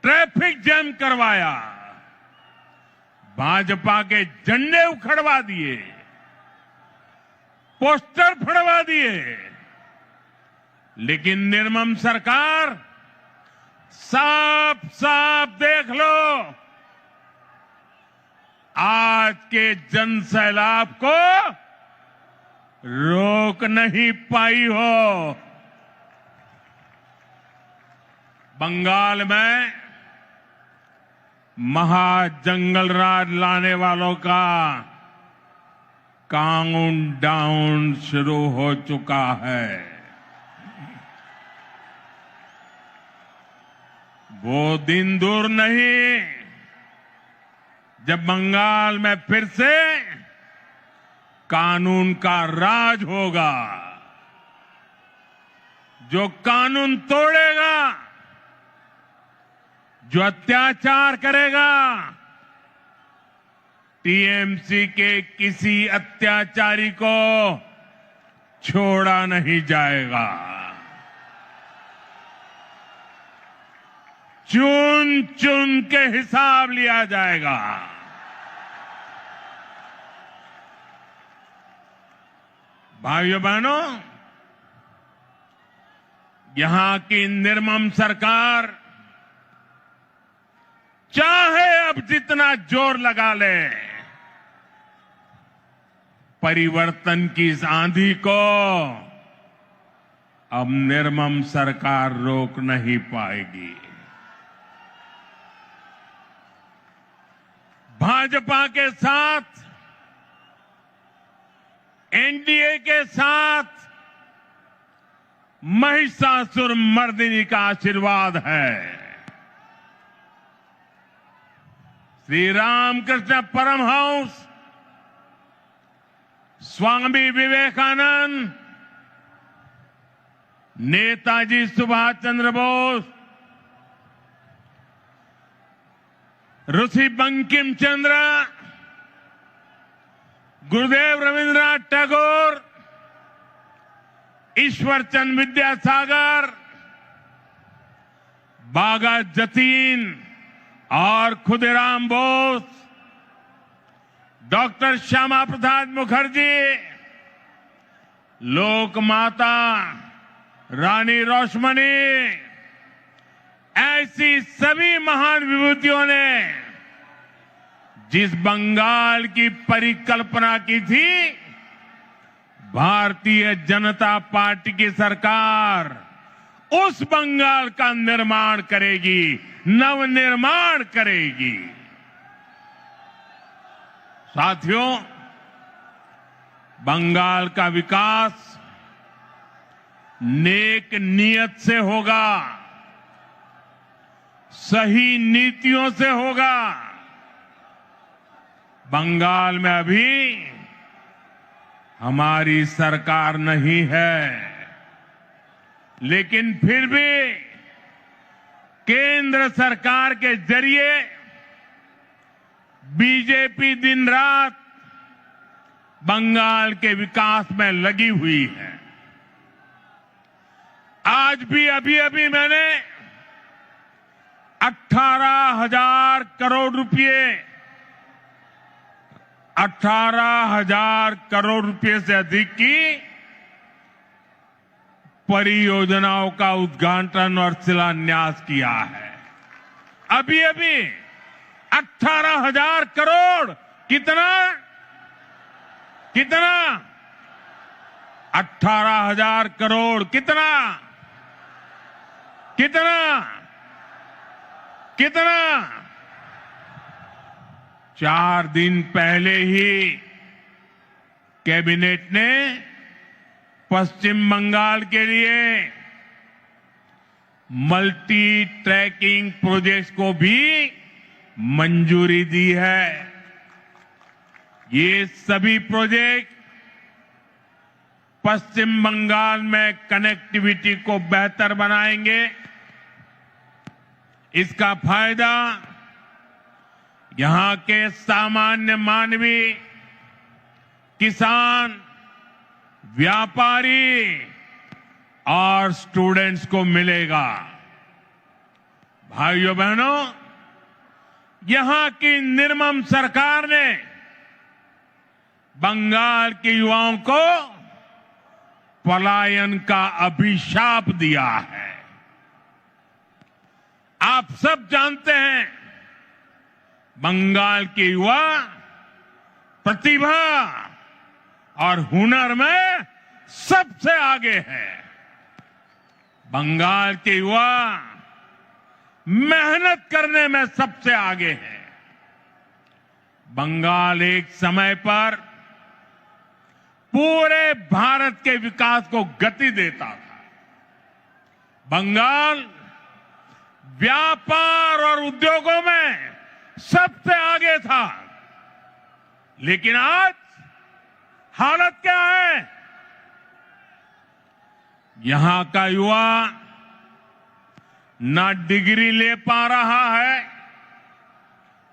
ट्रैफिक जैम करवाया, भाजपा के झंडे उखड़वा दिए, पोस्टर फड़वा दिए। लेकिन निर्मम सरकार, साफ साफ देख लो, आज के जन सैलाब को रोक नहीं पाई हो। बंगाल में महाजंगल राज लाने वालों का काउंटडाउन शुरू हो चुका है। वो दिन दूर नहीं जब बंगाल में फिर से कानून का राज होगा। जो कानून तोड़ेगा, जो अत्याचार करेगा, टीएमसी के किसी अत्याचारी को छोड़ा नहीं जाएगा। चुन चुन के हिसाब लिया जाएगा। भाइयों बहनों, यहां की निर्मम सरकार चाहे अब जितना जोर लगा ले, परिवर्तन की इस आंधी को अब निर्मम सरकार रोक नहीं पाएगी। भाजपा के साथ, एनडीए के साथ महिषासुर मर्दिनी का आशीर्वाद है। श्री रामकृष्ण परमहंस, स्वामी विवेकानंद, नेताजी सुभाष चंद्र बोस, ऋषि बंकिम चंद्र, गुरुदेव रविंद्रनाथ टैगोर, ईश्वर चंद्र विद्यासागर, बागा जतीन और खुदीराम बोस, डॉक्टर श्यामा प्रसाद मुखर्जी, लोक माता रानी रोशमनी, ऐसी सभी महान विभूतियों ने जिस बंगाल की परिकल्पना की थी, भारतीय जनता पार्टी की सरकार उस बंगाल का निर्माण करेगी, नवनिर्माण करेगी। साथियों, बंगाल का विकास नेक नियत से होगा, सही नीतियों से होगा। बंगाल में अभी हमारी सरकार नहीं है, लेकिन फिर भी केंद्र सरकार के जरिए बीजेपी दिन रात बंगाल के विकास में लगी हुई है। आज भी अभी मैंने 18,000 करोड़ रुपए 18,000 करोड़ रुपए से अधिक की परियोजनाओं का उद्घाटन और शिलान्यास किया है। अभी 18,000 करोड़ कितना 18,000 करोड़ कितना 4 दिन पहले ही कैबिनेट ने पश्चिम बंगाल के लिए मल्टी ट्रैकिंग प्रोजेक्ट्स को भी मंजूरी दी है। ये सभी प्रोजेक्ट पश्चिम बंगाल में कनेक्टिविटी को बेहतर बनाएंगे। इसका फायदा यहां के सामान्य मानवी, किसान, व्यापारी और स्टूडेंट्स को मिलेगा। भाइयों बहनों, यहां की निर्मम सरकार ने बंगाल के युवाओं को पलायन का अभिशाप दिया है। आप सब जानते हैं, बंगाल के युवा प्रतिभा और हुनर में सबसे आगे है। बंगाल के युवा मेहनत करने में सबसे आगे है। बंगाल एक समय पर पूरे भारत के विकास को गति देता था। बंगाल व्यापार और उद्योगों में सबसे आगे था, लेकिन आज हालत क्या है? यहां का युवा ना डिग्री ले पा रहा है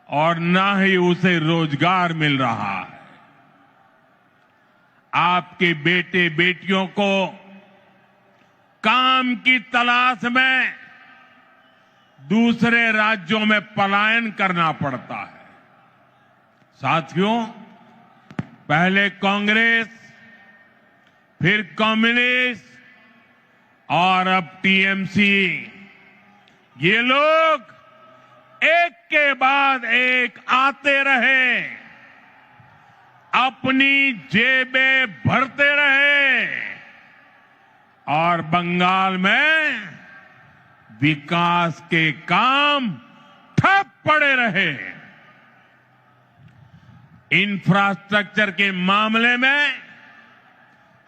और ना ही उसे रोजगार मिल रहा है। आपके बेटे बेटियों को काम की तलाश में दूसरे राज्यों में पलायन करना पड़ता है। साथियों, पहले कांग्रेस, फिर कम्युनिस्ट और अब टीएमसी, ये लोग एक के बाद एक आते रहे, अपनी जेबें भरते रहे और बंगाल में विकास के काम ठप पड़े रहे। इंफ्रास्ट्रक्चर के मामले में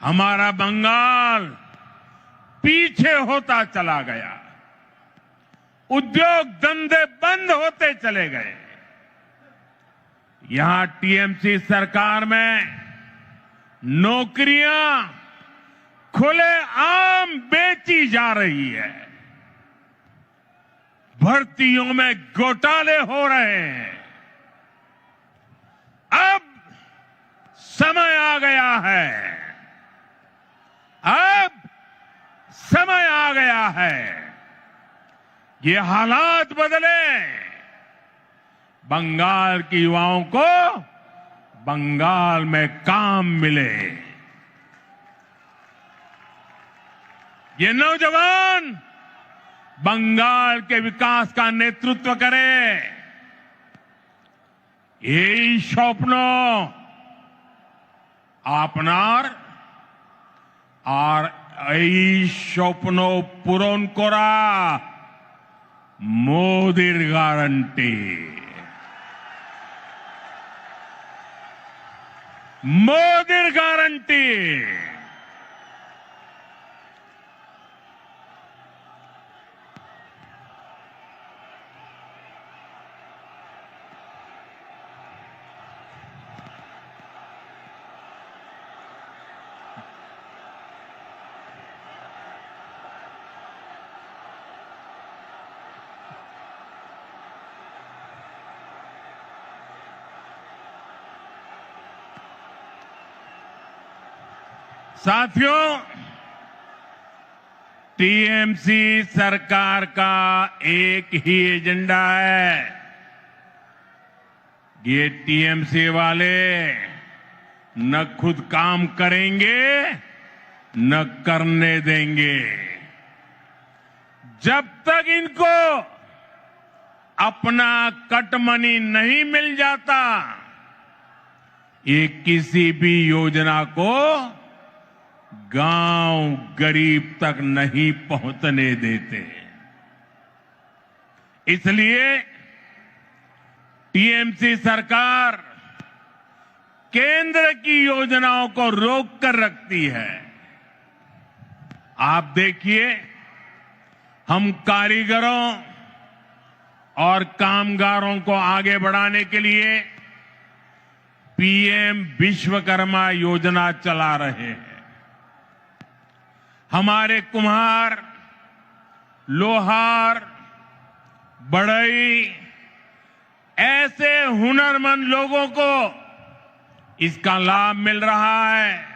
हमारा बंगाल पीछे होता चला गया। उद्योग धंधे बंद होते चले गए। यहां टीएमसी सरकार में नौकरियां खुलेआम बेची जा रही है। भर्तियों में घोटाले हो रहे हैं। अब समय आ गया है, अब समय आ गया है, ये हालात बदले। बंगाल के युवाओं को बंगाल में काम मिले। ये नौजवान बंगाल के विकास का नेतृत्व करे। এই স্বপ্ন আপনার আর এই স্বপ্ন পূরণ করা মোদির গ্যারান্টি। मोदीर गारंटी। साथियों, टीएमसी सरकार का एक ही एजेंडा है। ये टीएमसी वाले न खुद काम करेंगे न करने देंगे। जब तक इनको अपना कट मनी नहीं मिल जाता, ये किसी भी योजना को गांव गरीब तक नहीं पहुंचने देते। इसलिए टीएमसी सरकार केंद्र की योजनाओं को रोक कर रखती है। आप देखिए, हम कारीगरों और कामगारों को आगे बढ़ाने के लिए पीएम विश्वकर्मा योजना चला रहे हैं। हमारे कुम्हार, लोहार, बढ़ई, ऐसे हुनरमंद लोगों को इसका लाभ मिल रहा है।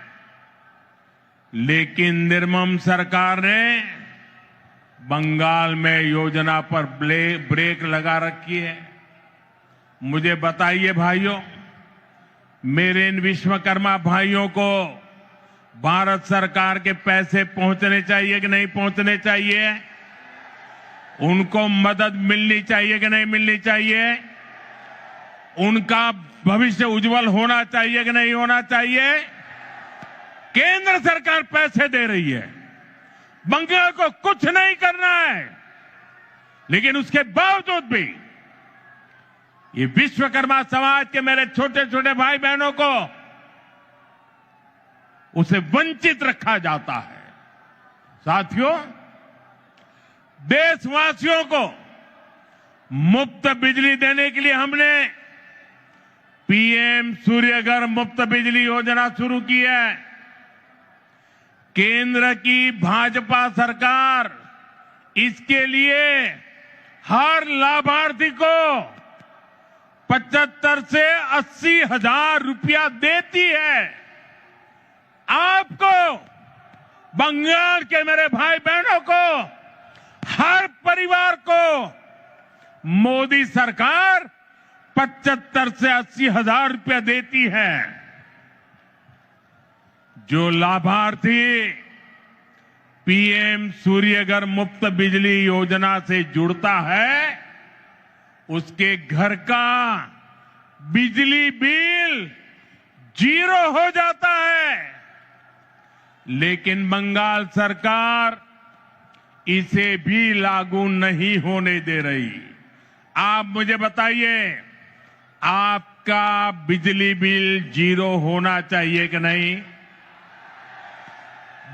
लेकिन निर्मम सरकार ने बंगाल में योजना पर ब्रेक लगा रखी है। मुझे बताइए भाइयों, मेरे इन विश्वकर्मा भाइयों को भारत सरकार के पैसे पहुंचने चाहिए कि नहीं पहुंचने चाहिए? उनको मदद मिलनी चाहिए कि नहीं मिलनी चाहिए? उनका भविष्य उज्जवल होना चाहिए कि नहीं होना चाहिए? केंद्र सरकार पैसे दे रही है, बंगाल को कुछ नहीं करना है, लेकिन उसके बावजूद भी ये विश्वकर्मा समाज के मेरे छोटे छोटे भाई बहनों को उसे वंचित रखा जाता है। साथियों, देशवासियों को मुफ्त बिजली देने के लिए हमने पीएम सूर्यघर मुफ्त बिजली योजना शुरू की है। केंद्र की भाजपा सरकार इसके लिए हर लाभार्थी को 75 से 80 हजार रुपया देती है। आपको, बंगाल के मेरे भाई बहनों को, हर परिवार को मोदी सरकार 75 से 80 हजार रुपया देती है। जो लाभार्थी पीएम सूर्यघर मुफ्त बिजली योजना से जुड़ता है, उसके घर का बिजली बिल 0 हो जाता है। लेकिन बंगाल सरकार इसे भी लागू नहीं होने दे रही। आप मुझे बताइए, आपका बिजली बिल 0 होना चाहिए कि नहीं?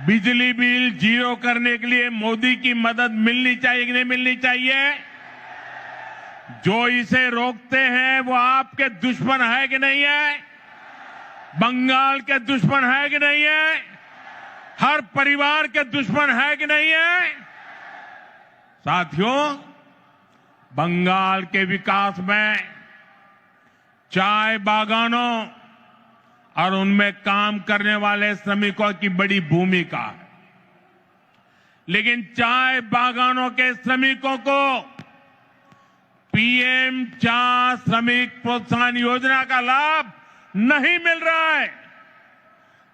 बिजली बिल 0 करने के लिए मोदी की मदद मिलनी चाहिए कि नहीं मिलनी चाहिए? जो इसे रोकते हैं वो आपके दुश्मन है कि नहीं है? बंगाल के दुश्मन है कि नहीं है? हर परिवार के दुश्मन है कि नहीं है? साथियों, बंगाल के विकास में चाय बागानों और उनमें काम करने वाले श्रमिकों की बड़ी भूमिका है। लेकिन चाय बागानों के श्रमिकों को पीएम चाय श्रमिक प्रोत्साहन योजना का लाभ नहीं मिल रहा है।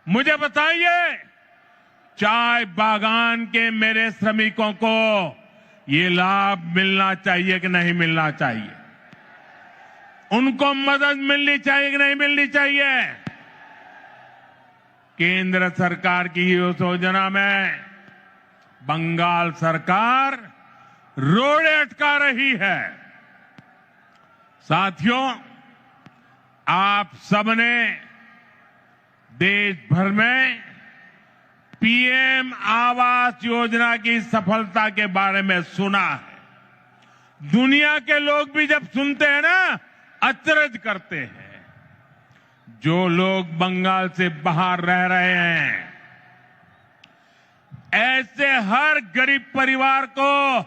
मुझे बताइए, चाय बागान के मेरे श्रमिकों को ये लाभ मिलना चाहिए कि नहीं मिलना चाहिए? उनको मदद मिलनी चाहिए कि नहीं मिलनी चाहिए? केंद्र सरकार की इस योजना में बंगाल सरकार रोड़े अटका रही है। साथियों, आप सबने देश भर में पीएम आवास योजना की सफलता के बारे में सुना है। दुनिया के लोग भी जब सुनते हैं ना, अचरज करते हैं। जो लोग बंगाल से बाहर रह रहे हैं, ऐसे हर गरीब परिवार को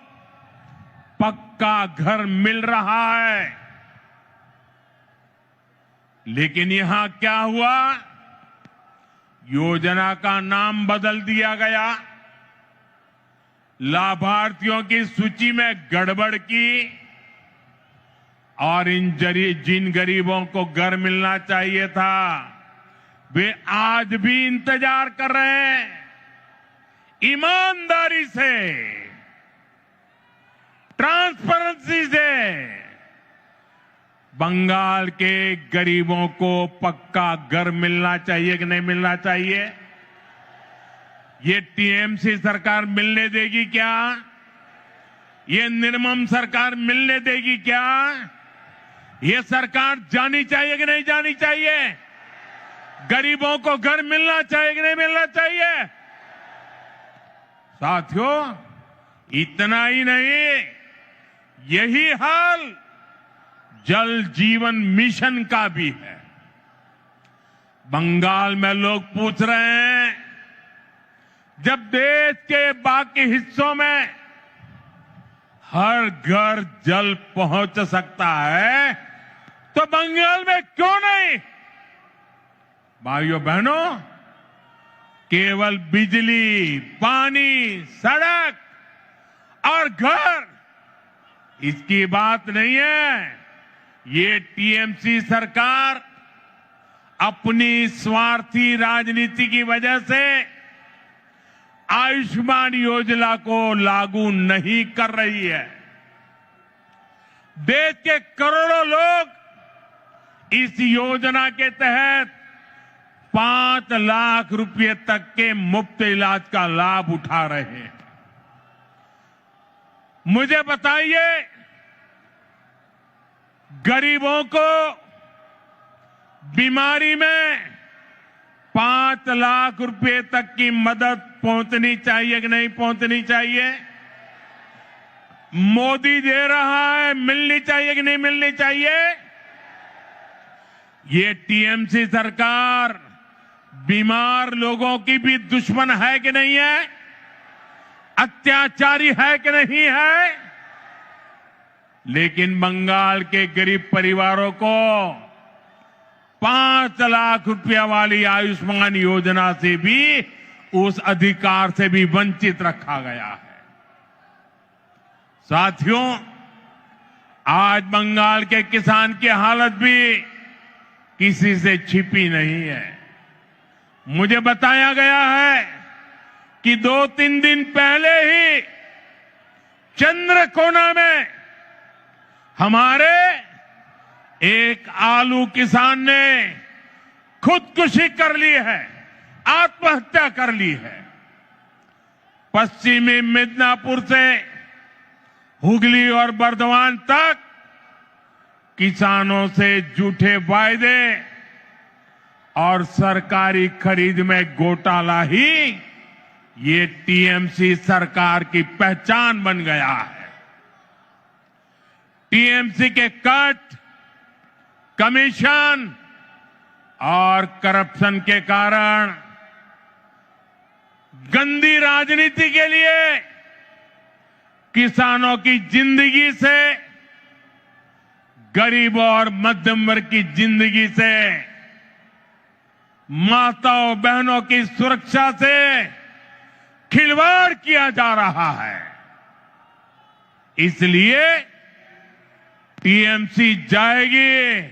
पक्का घर मिल रहा है। लेकिन यहां क्या हुआ? योजना का नाम बदल दिया गया, लाभार्थियों की सूची में गड़बड़ की और जिन गरीबों को घर मिलना चाहिए था वे आज भी इंतजार कर रहे हैं। ईमानदारी से, ट्रांसपेरेंसी से बंगाल के गरीबों को पक्का घर मिलना चाहिए कि नहीं मिलना चाहिए? ये टीएमसी सरकार मिलने देगी क्या? ये निर्मम सरकार मिलने देगी क्या? ये सरकार जानी चाहिए कि नहीं जानी चाहिए? गरीबों को घर मिलना चाहिए कि नहीं मिलना चाहिए? साथियों, इतना ही नहीं, यही हाल जल जीवन मिशन का भी है। बंगाल में लोग पूछ रहे हैं, जब देश के बाकी हिस्सों में हर घर जल पहुंच सकता है तो बंगाल में क्यों नहीं? भाइयों बहनों, केवल बिजली, पानी, सड़क और घर इसकी बात नहीं है। ये टीएमसी सरकार अपनी स्वार्थी राजनीति की वजह से आयुष्मान योजना को लागू नहीं कर रही है। देश के करोड़ों लोग इस योजना के तहत 5 लाख रुपए तक के मुफ्त इलाज का लाभ उठा रहे हैं। मुझे बताइए, गरीबों को बीमारी में 5 लाख रुपए तक की मदद पहुंचनी चाहिए कि नहीं पहुंचनी चाहिए? मोदी दे रहा है, मिलनी चाहिए कि नहीं मिलनी चाहिए? ये टीएमसी सरकार बीमार लोगों की भी दुश्मन है कि नहीं है? अत्याचारी है कि नहीं है? लेकिन बंगाल के गरीब परिवारों को 5 लाख रुपया वाली आयुष्मान योजना से भी, उस अधिकार से भी वंचित रखा गया है। साथियों, आज बंगाल के किसान की हालत भी किसी से छिपी नहीं है। मुझे बताया गया है कि 2-3 दिन पहले ही चंद्रकोना में हमारे एक आलू किसान ने खुदकुशी कर ली है, आत्महत्या कर ली है। पश्चिमी मिदनापुर से हुगली और बर्धमान तक किसानों से झूठे वायदे और सरकारी खरीद में घोटाला ही ये टीएमसी सरकार की पहचान बन गया है। टीएमसी के कट, कमीशन और करप्शन के कारण गंदी राजनीति के लिए किसानों की जिंदगी से, गरीबों और मध्यम वर्ग की जिंदगी से, माताओं बहनों की सुरक्षा से खिलवाड़ किया जा रहा है। इसलिए टीएमसी जाएगी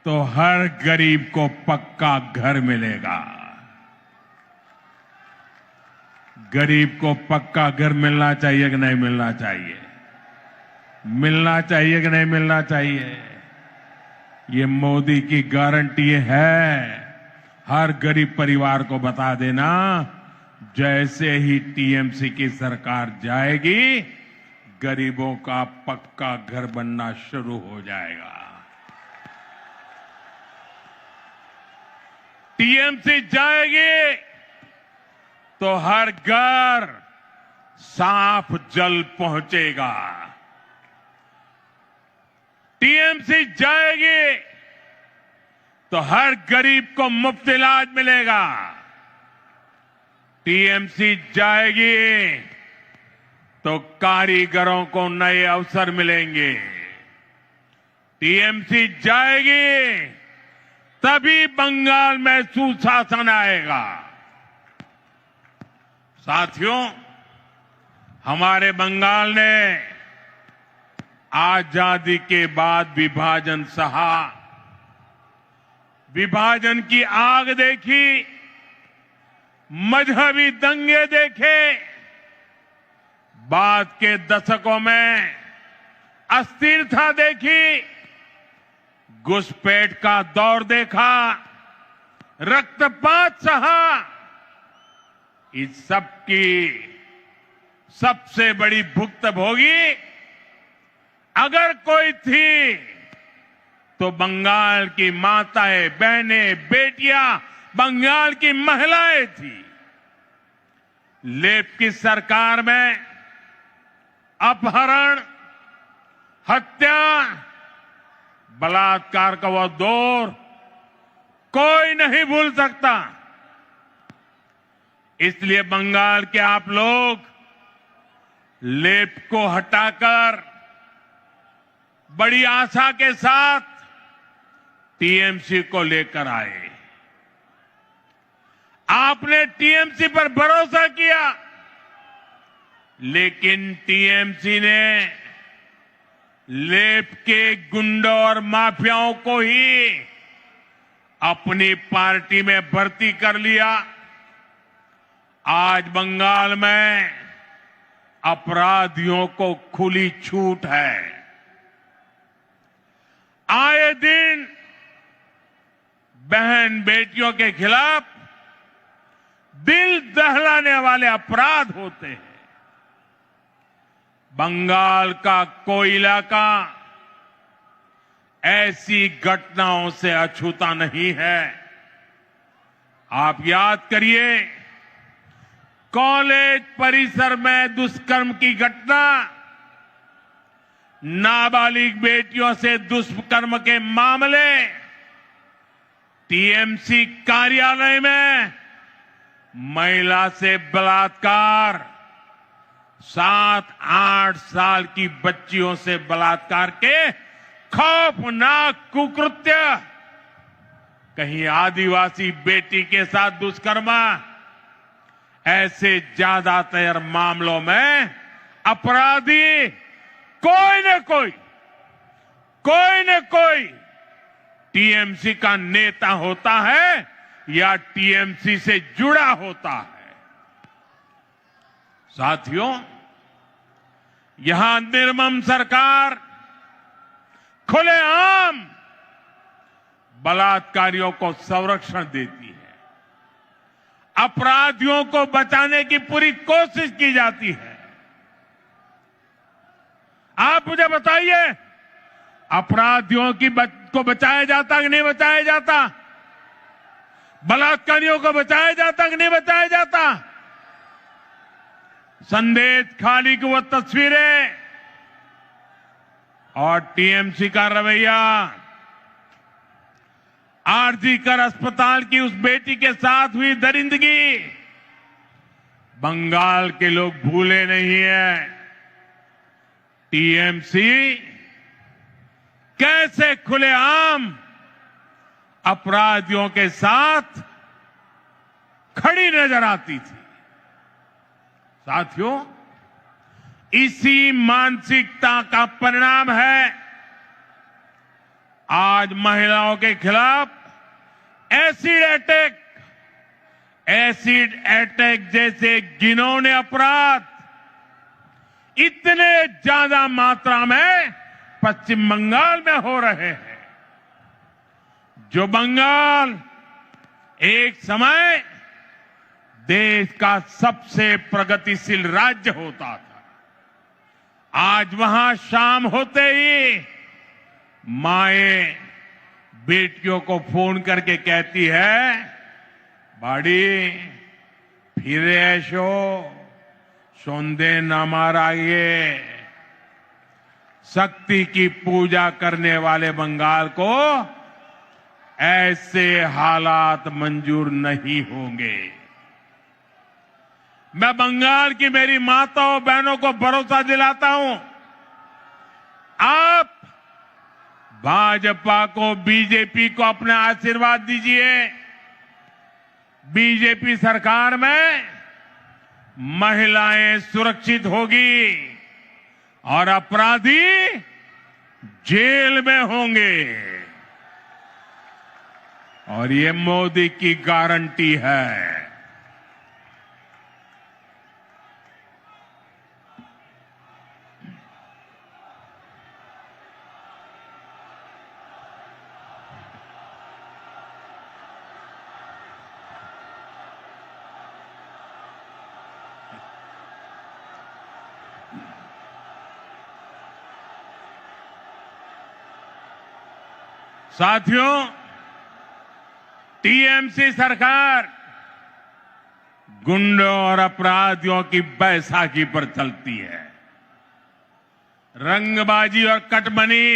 तो हर गरीब को पक्का घर मिलेगा। गरीब को पक्का घर मिलना चाहिए कि नहीं मिलना चाहिए? मिलना चाहिए कि नहीं मिलना चाहिए? ये मोदी की गारंटी है। हर गरीब परिवार को बता देना, जैसे ही टीएमसी की सरकार जाएगी, गरीबों का पक्का घर बनना शुरू हो जाएगा। टीएमसी जाएगी तो हर घर साफ जल पहुंचेगा। टीएमसी जाएगी तो हर गरीब को मुफ्त इलाज मिलेगा। टीएमसी जाएगी तो कारीगरों को नए अवसर मिलेंगे। टीएमसी जाएगी तभी बंगाल में सुशासन आएगा। साथियों, हमारे बंगाल ने आजादी के बाद विभाजन सहा, विभाजन की आग देखी, मजहबी दंगे देखे, बाद के दशकों में अस्थिरता देखी, घुसपैठ का दौर देखा, रक्तपात सहा। इस सब की सबसे बड़ी भुक्तभोगी अगर कोई थी तो बंगाल की माताएं, बहनें, बेटियां, बंगाल की महिलाएं थी। लेफ्ट की सरकार में अपहरण, हत्या, बलात्कार का वह दौर कोई नहीं भूल सकता। इसलिए बंगाल के आप लोग लेफ्ट को हटाकर बड़ी आशा के साथ टीएमसी को लेकर आए। आपने टीएमसी पर भरोसा किया, लेकिन टीएमसी ने लेफ्ट के गुंडों और माफियाओं को ही अपनी पार्टी में भर्ती कर लिया। आज बंगाल में अपराधियों को खुली छूट है। आए दिन बहन बेटियों के खिलाफ दिल दहलाने वाले अपराध होते हैं। बंगाल का कोई इलाका ऐसी घटनाओं से अछूता नहीं है। आप याद करिए, कॉलेज परिसर में दुष्कर्म की घटना, नाबालिग बेटियों से दुष्कर्म के मामले, टीएमसी कार्यालय में महिला से बलात्कार, 7-8 साल की बच्चियों से बलात्कार के खौफनाक कुकृत्य, कहीं आदिवासी बेटी के साथ दुष्कर्म, ऐसे ज्यादातर मामलों में अपराधी कोई न कोई टीएमसी का नेता होता है या टीएमसी से जुड़ा होता है। साथियों, यहां निर्मम सरकार खुलेआम बलात्कारियों को संरक्षण देती है, अपराधियों को बचाने की पूरी कोशिश की जाती है। आप मुझे बताइए, अपराधियों को बचाया जाता कि नहीं बचाया जाता? बलात्कारियों को बचाया जाता कि नहीं बचाया जाता? संदेश खाली की वो तस्वीरें और टीएमसी का रवैया, आरजीकर अस्पताल की उस बेटी के साथ हुई दरिंदगी, बंगाल के लोग भूले नहीं हैं। टीएमसी कैसे खुलेआम अपराधियों के साथ खड़ी नजर आती थी। साथियों, इसी मानसिकता का परिणाम है आज महिलाओं के खिलाफ एसिड अटैक जैसे घिनौने अपराध इतने ज्यादा मात्रा में पश्चिम बंगाल में हो रहे हैं। जो बंगाल एक समय देश का सबसे प्रगतिशील राज्य होता था, आज वहां शाम होते ही माएं बेटियों को फोन करके कहती है, बाड़ी फिरे ऐशो सौंदे न माराइए। शक्ति की पूजा करने वाले बंगाल को ऐसे हालात मंजूर नहीं होंगे। मैं बंगाल की मेरी माताओं बहनों को भरोसा दिलाता हूं, आप भाजपा को, बीजेपी को अपना आशीर्वाद दीजिए। बीजेपी सरकार में महिलाएं सुरक्षित होगी और अपराधी जेल में होंगे, और ये मोदी की गारंटी है। साथियों, टीएमसी सरकार गुंडों और अपराधियों की बैसाखी पर चलती है। रंगबाजी और कटमनी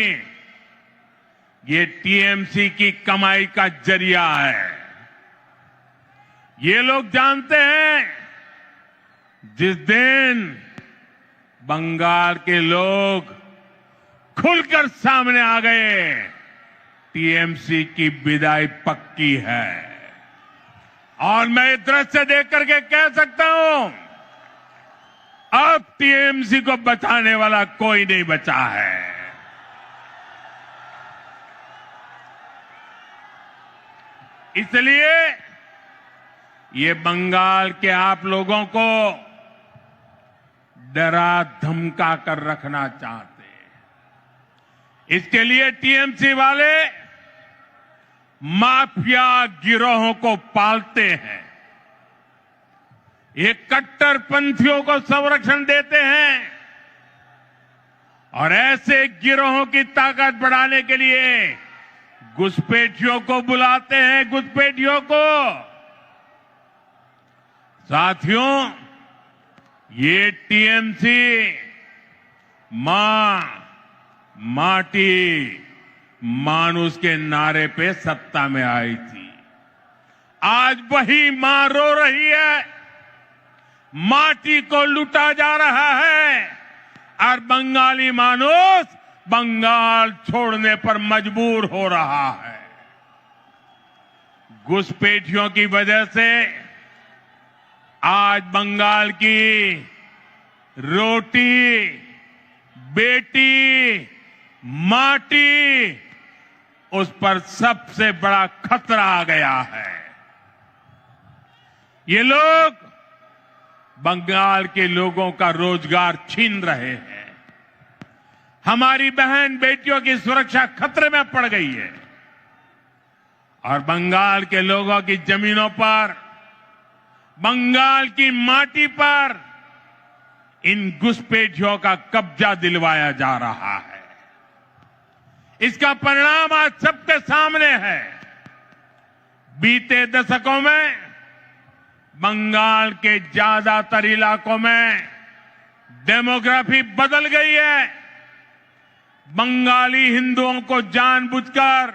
ये टीएमसी की कमाई का जरिया है। ये लोग जानते हैं, जिस दिन बंगाल के लोग खुलकर सामने आ गए, टीएमसी की विदाई पक्की है। और मैं इस दृश्य देख करके कह सकता हूं, अब टीएमसी को बचाने वाला कोई नहीं बचा है। इसलिए ये बंगाल के आप लोगों को डरा धमका कर रखना चाहते हैं। इसके लिए टीएमसी वाले माफिया गिरोहों को पालते हैं। ये कट्टरपंथियों को संरक्षण देते हैं और ऐसे गिरोहों की ताकत बढ़ाने के लिए घुसपैठियों को बुलाते हैं, घुसपैठियों को। साथियों, ये टीएमसी मां माटी मानुष के नारे पे सत्ता में आई थी। आज वही मां रो रही है, माटी को लूटा जा रहा है और बंगाली मानुष बंगाल छोड़ने पर मजबूर हो रहा है। घुसपैठियों की वजह से आज बंगाल की रोटी, बेटी, माटी, उस पर सबसे बड़ा खतरा आ गया है। ये लोग बंगाल के लोगों का रोजगार छीन रहे हैं। हमारी बहन बेटियों की सुरक्षा खतरे में पड़ गई है और बंगाल के लोगों की जमीनों पर, बंगाल की माटी पर इन घुसपैठियों का कब्जा दिलवाया जा रहा है। इसका परिणाम आज सबके सामने है। बीते दशकों में बंगाल के ज्यादातर इलाकों में डेमोग्राफी बदल गई है। बंगाली हिंदुओं को जानबूझकर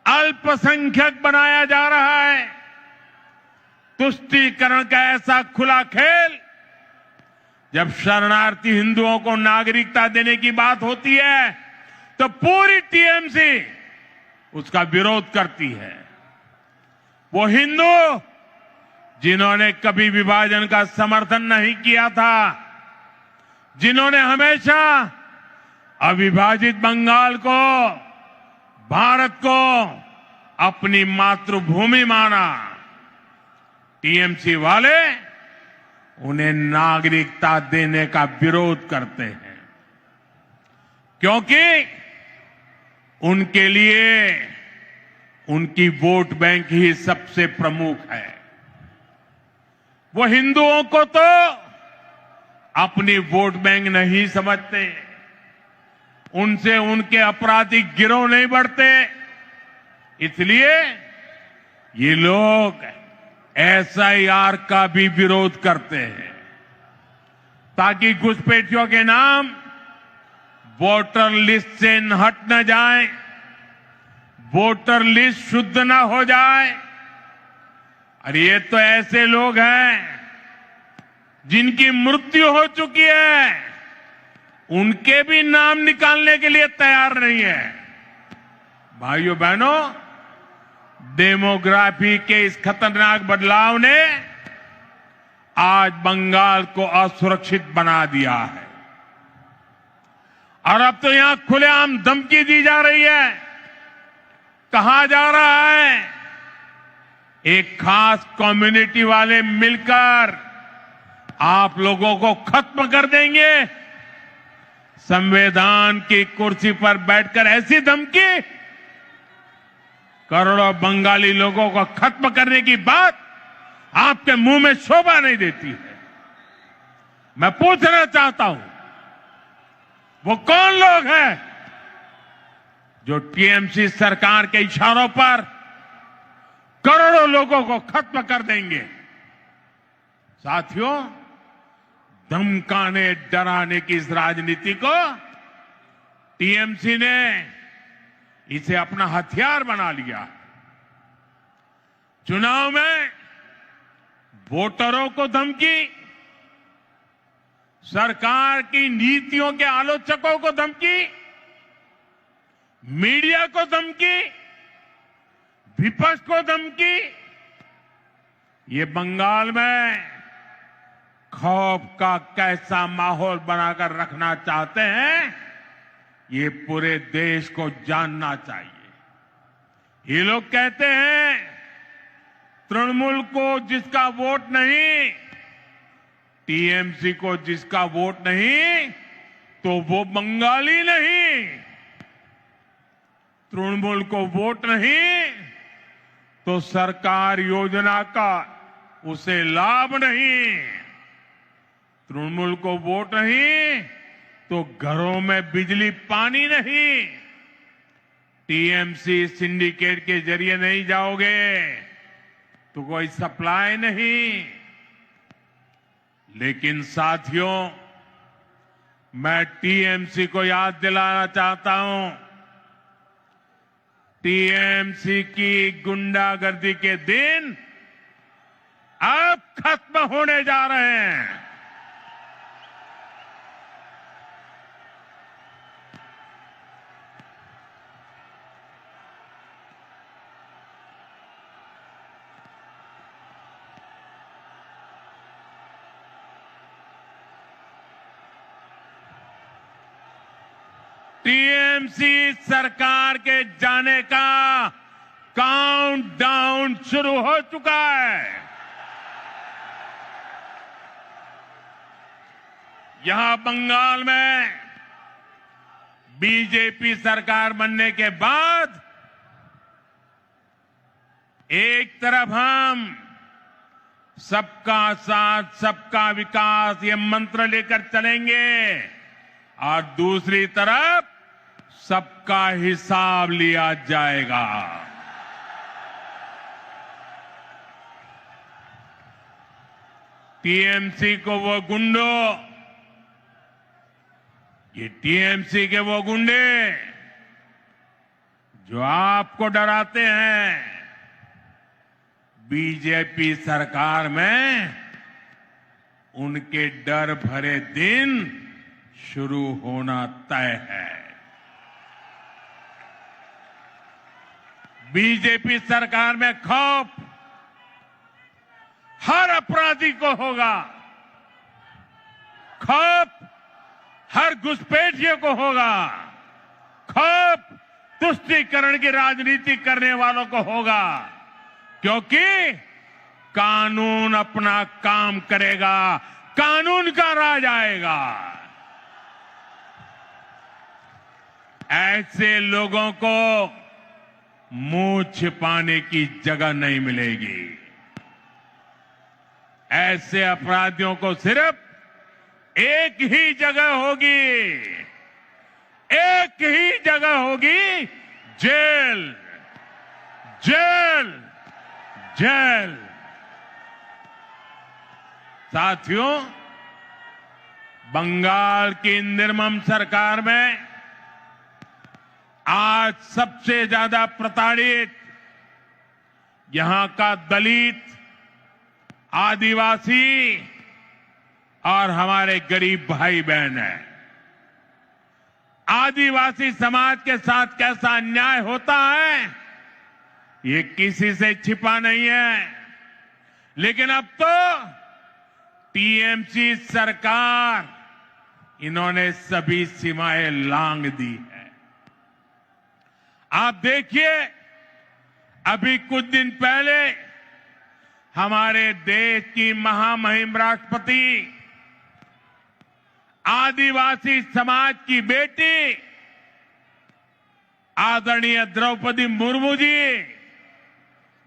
अल्पसंख्यक बनाया जा रहा है। तुष्टीकरण का ऐसा खुला खेल, जब शरणार्थी हिंदुओं को नागरिकता देने की बात होती है तो पूरी टीएमसी उसका विरोध करती है। वो हिंदू जिन्होंने कभी विभाजन का समर्थन नहीं किया था, जिन्होंने हमेशा अविभाजित बंगाल को, भारत को अपनी मातृभूमि माना, टीएमसी वाले उन्हें नागरिकता देने का विरोध करते हैं, क्योंकि उनके लिए उनकी वोट बैंक ही सबसे प्रमुख है। वो हिंदुओं को तो अपनी वोट बैंक नहीं समझते, उनसे उनके आपराधिक गिरोह नहीं बढ़ते। इसलिए ये लोग एसआईआर का भी विरोध करते हैं, ताकि घुसपैठियों के नाम वोटर लिस्ट से हट न जाए, वोटर लिस्ट शुद्ध न हो जाए। और ये तो ऐसे लोग हैं जिनकी मृत्यु हो चुकी है, उनके भी नाम निकालने के लिए तैयार नहीं है। भाइयों बहनों, डेमोग्राफी के इस खतरनाक बदलाव ने आज बंगाल को असुरक्षित बना दिया है और अब तो यहां खुलेआम धमकी दी जा रही है। कहा जा रहा है एक खास कम्युनिटी वाले मिलकर आप लोगों को खत्म कर देंगे। संविधान की कुर्सी पर बैठकर ऐसी धमकी, करोड़ों बंगाली लोगों को खत्म करने की बात आपके मुंह में शोभा नहीं देती है। मैं पूछना चाहता हूं, वो कौन लोग हैं जो टीएमसी सरकार के इशारों पर करोड़ों लोगों को खत्म कर देंगे? साथियों, धमकाने डराने की इस राजनीति को टीएमसी ने इसे अपना हथियार बना लिया। चुनाव में वोटरों को धमकी, सरकार की नीतियों के आलोचकों को धमकी, मीडिया को धमकी, विपक्ष को धमकी। ये बंगाल में खौफ का कैसा माहौल बनाकर रखना चाहते हैं, ये पूरे देश को जानना चाहिए। ये लोग कहते हैं तृणमूल को जिसका वोट नहीं, टीएमसी को जिसका वोट नहीं, तो वो बंगाली नहीं। तृणमूल को वोट नहीं तो सरकार योजना का उसे लाभ नहीं। तृणमूल को वोट नहीं तो घरों में बिजली पानी नहीं। टीएमसी सिंडिकेट के जरिए नहीं जाओगे तो कोई सप्लाई नहीं। लेकिन साथियों, मैं टीएमसी को याद दिलाना चाहता हूं, टीएमसी की गुंडागर्दी के दिन अब खत्म होने जा रहे हैं। टीएमसी सरकार के जाने का काउंटडाउन शुरू हो चुका है। यहां बंगाल में बीजेपी सरकार बनने के बाद एक तरफ हम सबका साथ सबका विकास ये मंत्र लेकर चलेंगे और दूसरी तरफ सबका हिसाब लिया जाएगा। टीएमसी को वो गुंडों, ये टीएमसी के वो गुंडे जो आपको डराते हैं, बीजेपी सरकार में उनके डर भरे दिन शुरू होना तय है। बीजेपी सरकार में खौफ हर अपराधी को होगा, खौफ हर घुसपैठियों को होगा, खौफ तुष्टीकरण की राजनीति करने वालों को होगा, क्योंकि कानून अपना काम करेगा, कानून का राज आएगा। ऐसे लोगों को मुंह छिपाने की जगह नहीं मिलेगी। ऐसे अपराधियों को सिर्फ एक ही जगह होगी, एक ही जगह होगी, जेल, जेल, जेल। साथियों, बंगाल की निर्मम सरकार में आज सबसे ज्यादा प्रताड़ित यहां का दलित, आदिवासी और हमारे गरीब भाई बहन हैं। आदिवासी समाज के साथ कैसा अन्याय होता है ये किसी से छिपा नहीं है। लेकिन अब तो टीएमसी सरकार इन्होंने सभी सीमाएं लांघ दी है। आप देखिए, अभी कुछ दिन पहले हमारे देश की महामहिम राष्ट्रपति आदिवासी समाज की बेटी आदरणीय द्रौपदी मुर्मू जी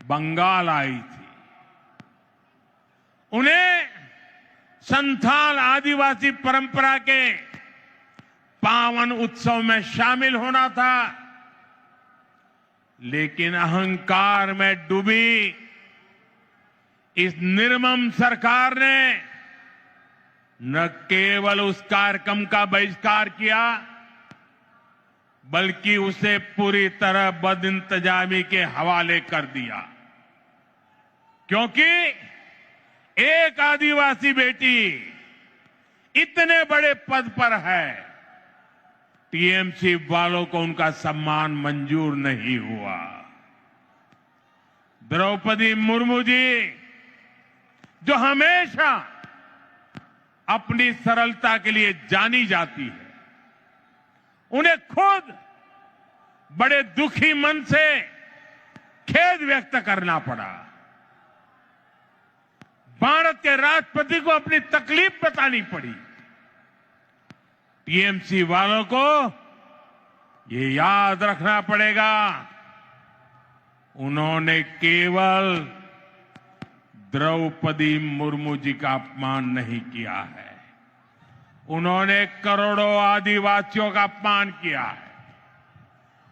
बंगाल आई थी। उन्हें संथाल आदिवासी परंपरा के पावन उत्सव में शामिल होना था, लेकिन अहंकार में डूबी इस निर्मम सरकार ने न केवल उस कार्यक्रम का बहिष्कार किया, बल्कि उसे पूरी तरह बदइंतजामी के हवाले कर दिया। क्योंकि एक आदिवासी बेटी इतने बड़े पद पर है, टीएमसी वालों को उनका सम्मान मंजूर नहीं हुआ। द्रौपदी मुर्मू जी जो हमेशा अपनी सरलता के लिए जानी जाती है, उन्हें खुद बड़े दुखी मन से खेद व्यक्त करना पड़ा। भारत के राष्ट्रपति को अपनी तकलीफ बतानी पड़ी। टीएमसी वालों को ये याद रखना पड़ेगा, उन्होंने केवल द्रौपदी मुर्मू जी का अपमान नहीं किया है, उन्होंने करोड़ों आदिवासियों का अपमान किया है।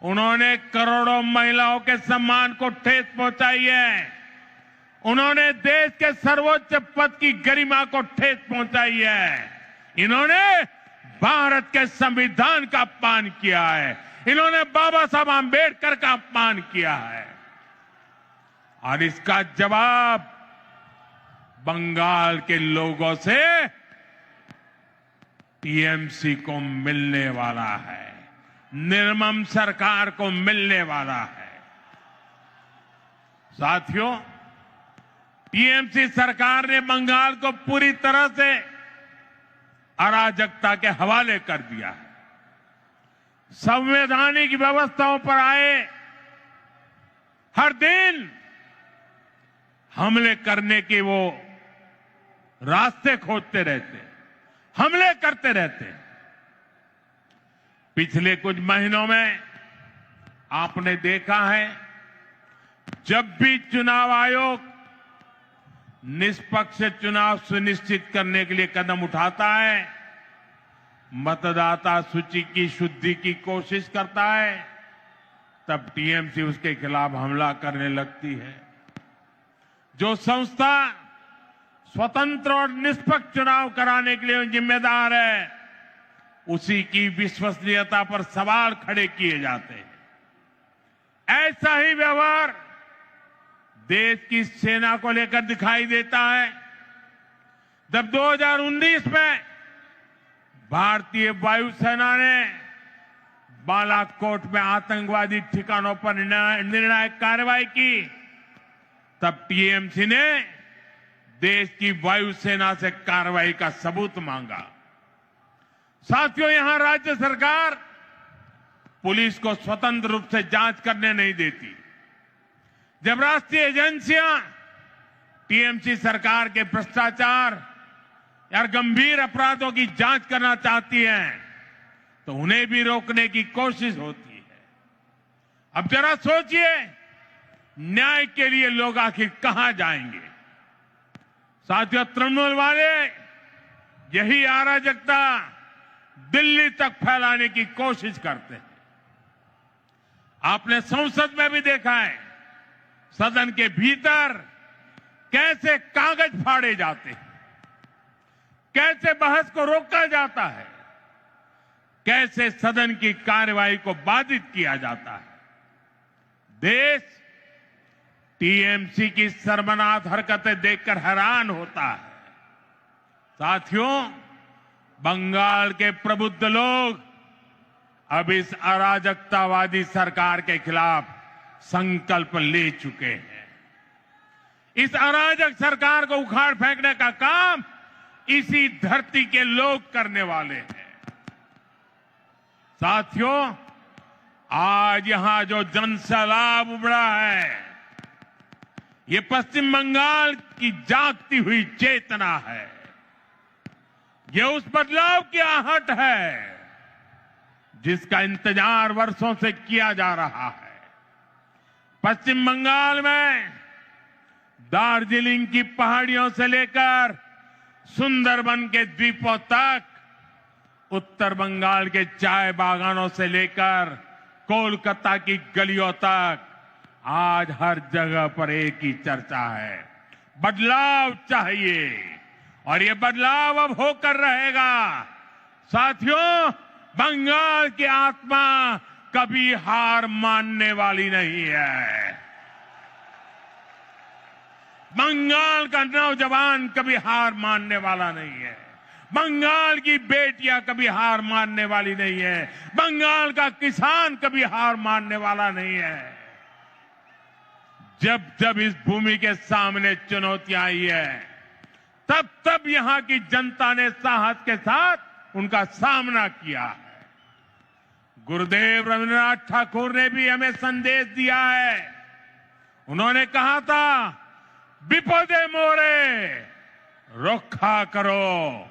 उन्होंने करोड़ों महिलाओं के सम्मान को ठेस पहुंचाई है। उन्होंने देश के सर्वोच्च पद की गरिमा को ठेस पहुंचाई है। इन्होंने भारत के संविधान का अपमान किया है। इन्होंने बाबा साहब आंबेडकर का अपमान किया है। और इसका जवाब बंगाल के लोगों से टीएमसी को मिलने वाला है, निर्मम सरकार को मिलने वाला है। साथियों, टीएमसी सरकार ने बंगाल को पूरी तरह से अराजकता के हवाले कर दिया है। संवैधानिक व्यवस्थाओं पर आए हर दिन हमले करने के वो रास्ते खोजते रहते, हमले करते रहते। पिछले कुछ महीनों में आपने देखा है, जब भी चुनाव आयोग निष्पक्ष चुनाव सुनिश्चित करने के लिए कदम उठाता है, मतदाता सूची की शुद्धि की कोशिश करता है, तब टीएमसी उसके खिलाफ हमला करने लगती है। जो संस्था स्वतंत्र और निष्पक्ष चुनाव कराने के लिए जिम्मेदार है, उसी की विश्वसनीयता पर सवाल खड़े किए जाते हैं। ऐसा ही व्यवहार देश की सेना को लेकर दिखाई देता है। जब 2019 में भारतीय वायुसेना ने बालाकोट में आतंकवादी ठिकानों पर निर्णायक कार्रवाई की, तब टीएमसी ने देश की वायुसेना से कार्रवाई का सबूत मांगा। साथियों, यहां राज्य सरकार पुलिस को स्वतंत्र रूप से जांच करने नहीं देती। जब राष्ट्रीय एजेंसियां टीएमसी सरकार के भ्रष्टाचार या गंभीर अपराधों की जांच करना चाहती हैं, तो उन्हें भी रोकने की कोशिश होती है। अब जरा सोचिए, न्याय के लिए लोग आखिर कहां जाएंगे? साथियों, तृणमूल वाले यही अराजकता दिल्ली तक फैलाने की कोशिश करते हैं। आपने संसद में भी देखा है, सदन के भीतर कैसे कागज फाड़े जाते हैं, कैसे बहस को रोका जाता है, कैसे सदन की कार्यवाही को बाधित किया जाता है। देश टीएमसी की शर्मनाक हरकतें देखकर हैरान होता है। साथियों, बंगाल के प्रबुद्ध लोग अब इस अराजकतावादी सरकार के खिलाफ संकल्प ले चुके हैं। इस अराजक सरकार को उखाड़ फेंकने का काम इसी धरती के लोग करने वाले हैं। साथियों, आज यहां जो जनसैलाब उमड़ा है, ये पश्चिम बंगाल की जागती हुई चेतना है। ये उस बदलाव की आहट है जिसका इंतजार वर्षों से किया जा रहा है। पश्चिम बंगाल में दार्जिलिंग की पहाड़ियों से लेकर सुंदरबन के द्वीपों तक, उत्तर बंगाल के चाय बागानों से लेकर कोलकाता की गलियों तक, आज हर जगह पर एक ही चर्चा है, बदलाव चाहिए। और ये बदलाव अब होकर रहेगा। साथियों, बंगाल की आत्मा कभी हार मानने वाली नहीं है। बंगाल का नौजवान कभी हार मानने वाला नहीं है। बंगाल की बेटियां कभी हार मानने वाली नहीं है। बंगाल का किसान कभी हार मानने वाला नहीं है। जब जब इस भूमि के सामने चुनौतियां आई है, तब तब यहां की जनता ने साहस के साथ उनका सामना किया है। गुरुदेव रविन्द्रनाथ ठाकुर ने भी हमें संदेश दिया है। उन्होंने कहा था, विपदे मोरे रक्षा करो,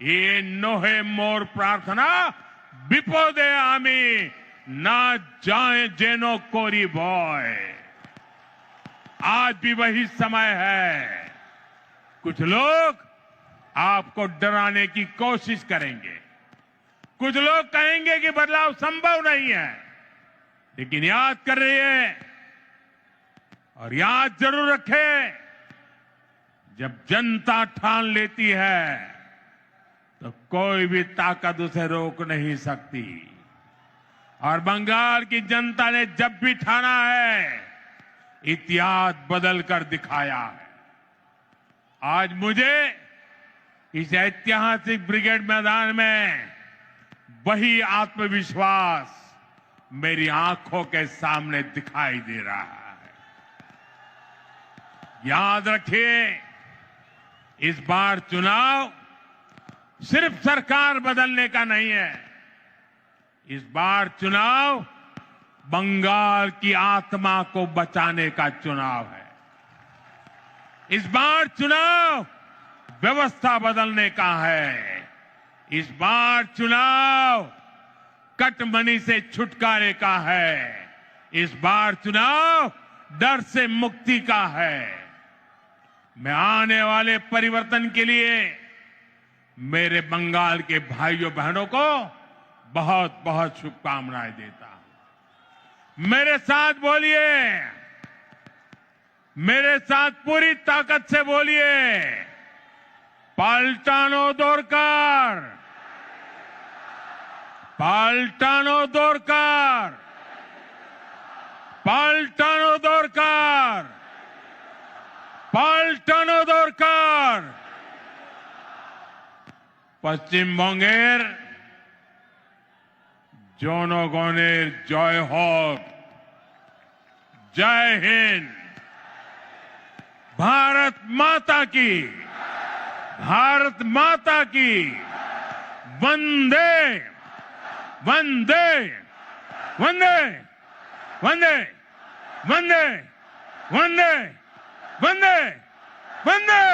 ये नोहे मोर प्रार्थना विपदे आमी ना जाए जेनो कोरी बॉय। आज भी वही समय है। कुछ लोग आपको डराने की कोशिश करेंगे, कुछ लोग कहेंगे कि बदलाव संभव नहीं है, लेकिन याद कर रहिए और याद जरूर रखें, जब जनता ठान लेती है तो कोई भी ताकत उसे रोक नहीं सकती। और बंगाल की जनता ने जब भी ठाना है, इतिहास बदल कर दिखाया है। आज मुझे इस ऐतिहासिक ब्रिगेड मैदान में वही आत्मविश्वास मेरी आंखों के सामने दिखाई दे रहा है। याद रखिए, इस बार चुनाव सिर्फ सरकार बदलने का नहीं है। इस बार चुनाव बंगाल की आत्मा को बचाने का चुनाव है। इस बार चुनाव व्यवस्था बदलने का है। इस बार चुनाव कटमनी से छुटकारे का है। इस बार चुनाव डर से मुक्ति का है। मैं आने वाले परिवर्तन के लिए मेरे बंगाल के भाइयों बहनों को बहुत बहुत शुभकामनाएं देता हूं। मेरे साथ बोलिए, मेरे साथ पूरी ताकत से बोलिए, पाल्टानो दोरकार, पाल्टानो दोरकार, पाल्टानो दोरकार, पाल्टानो दोरकार। पश्चिमबंगेर জনগণের জয় হোক। जय हिंद। भारत माता की, भारत माता की। वंदे वंदे वंदे वंदे वंदे वंदे वंदे वंदे।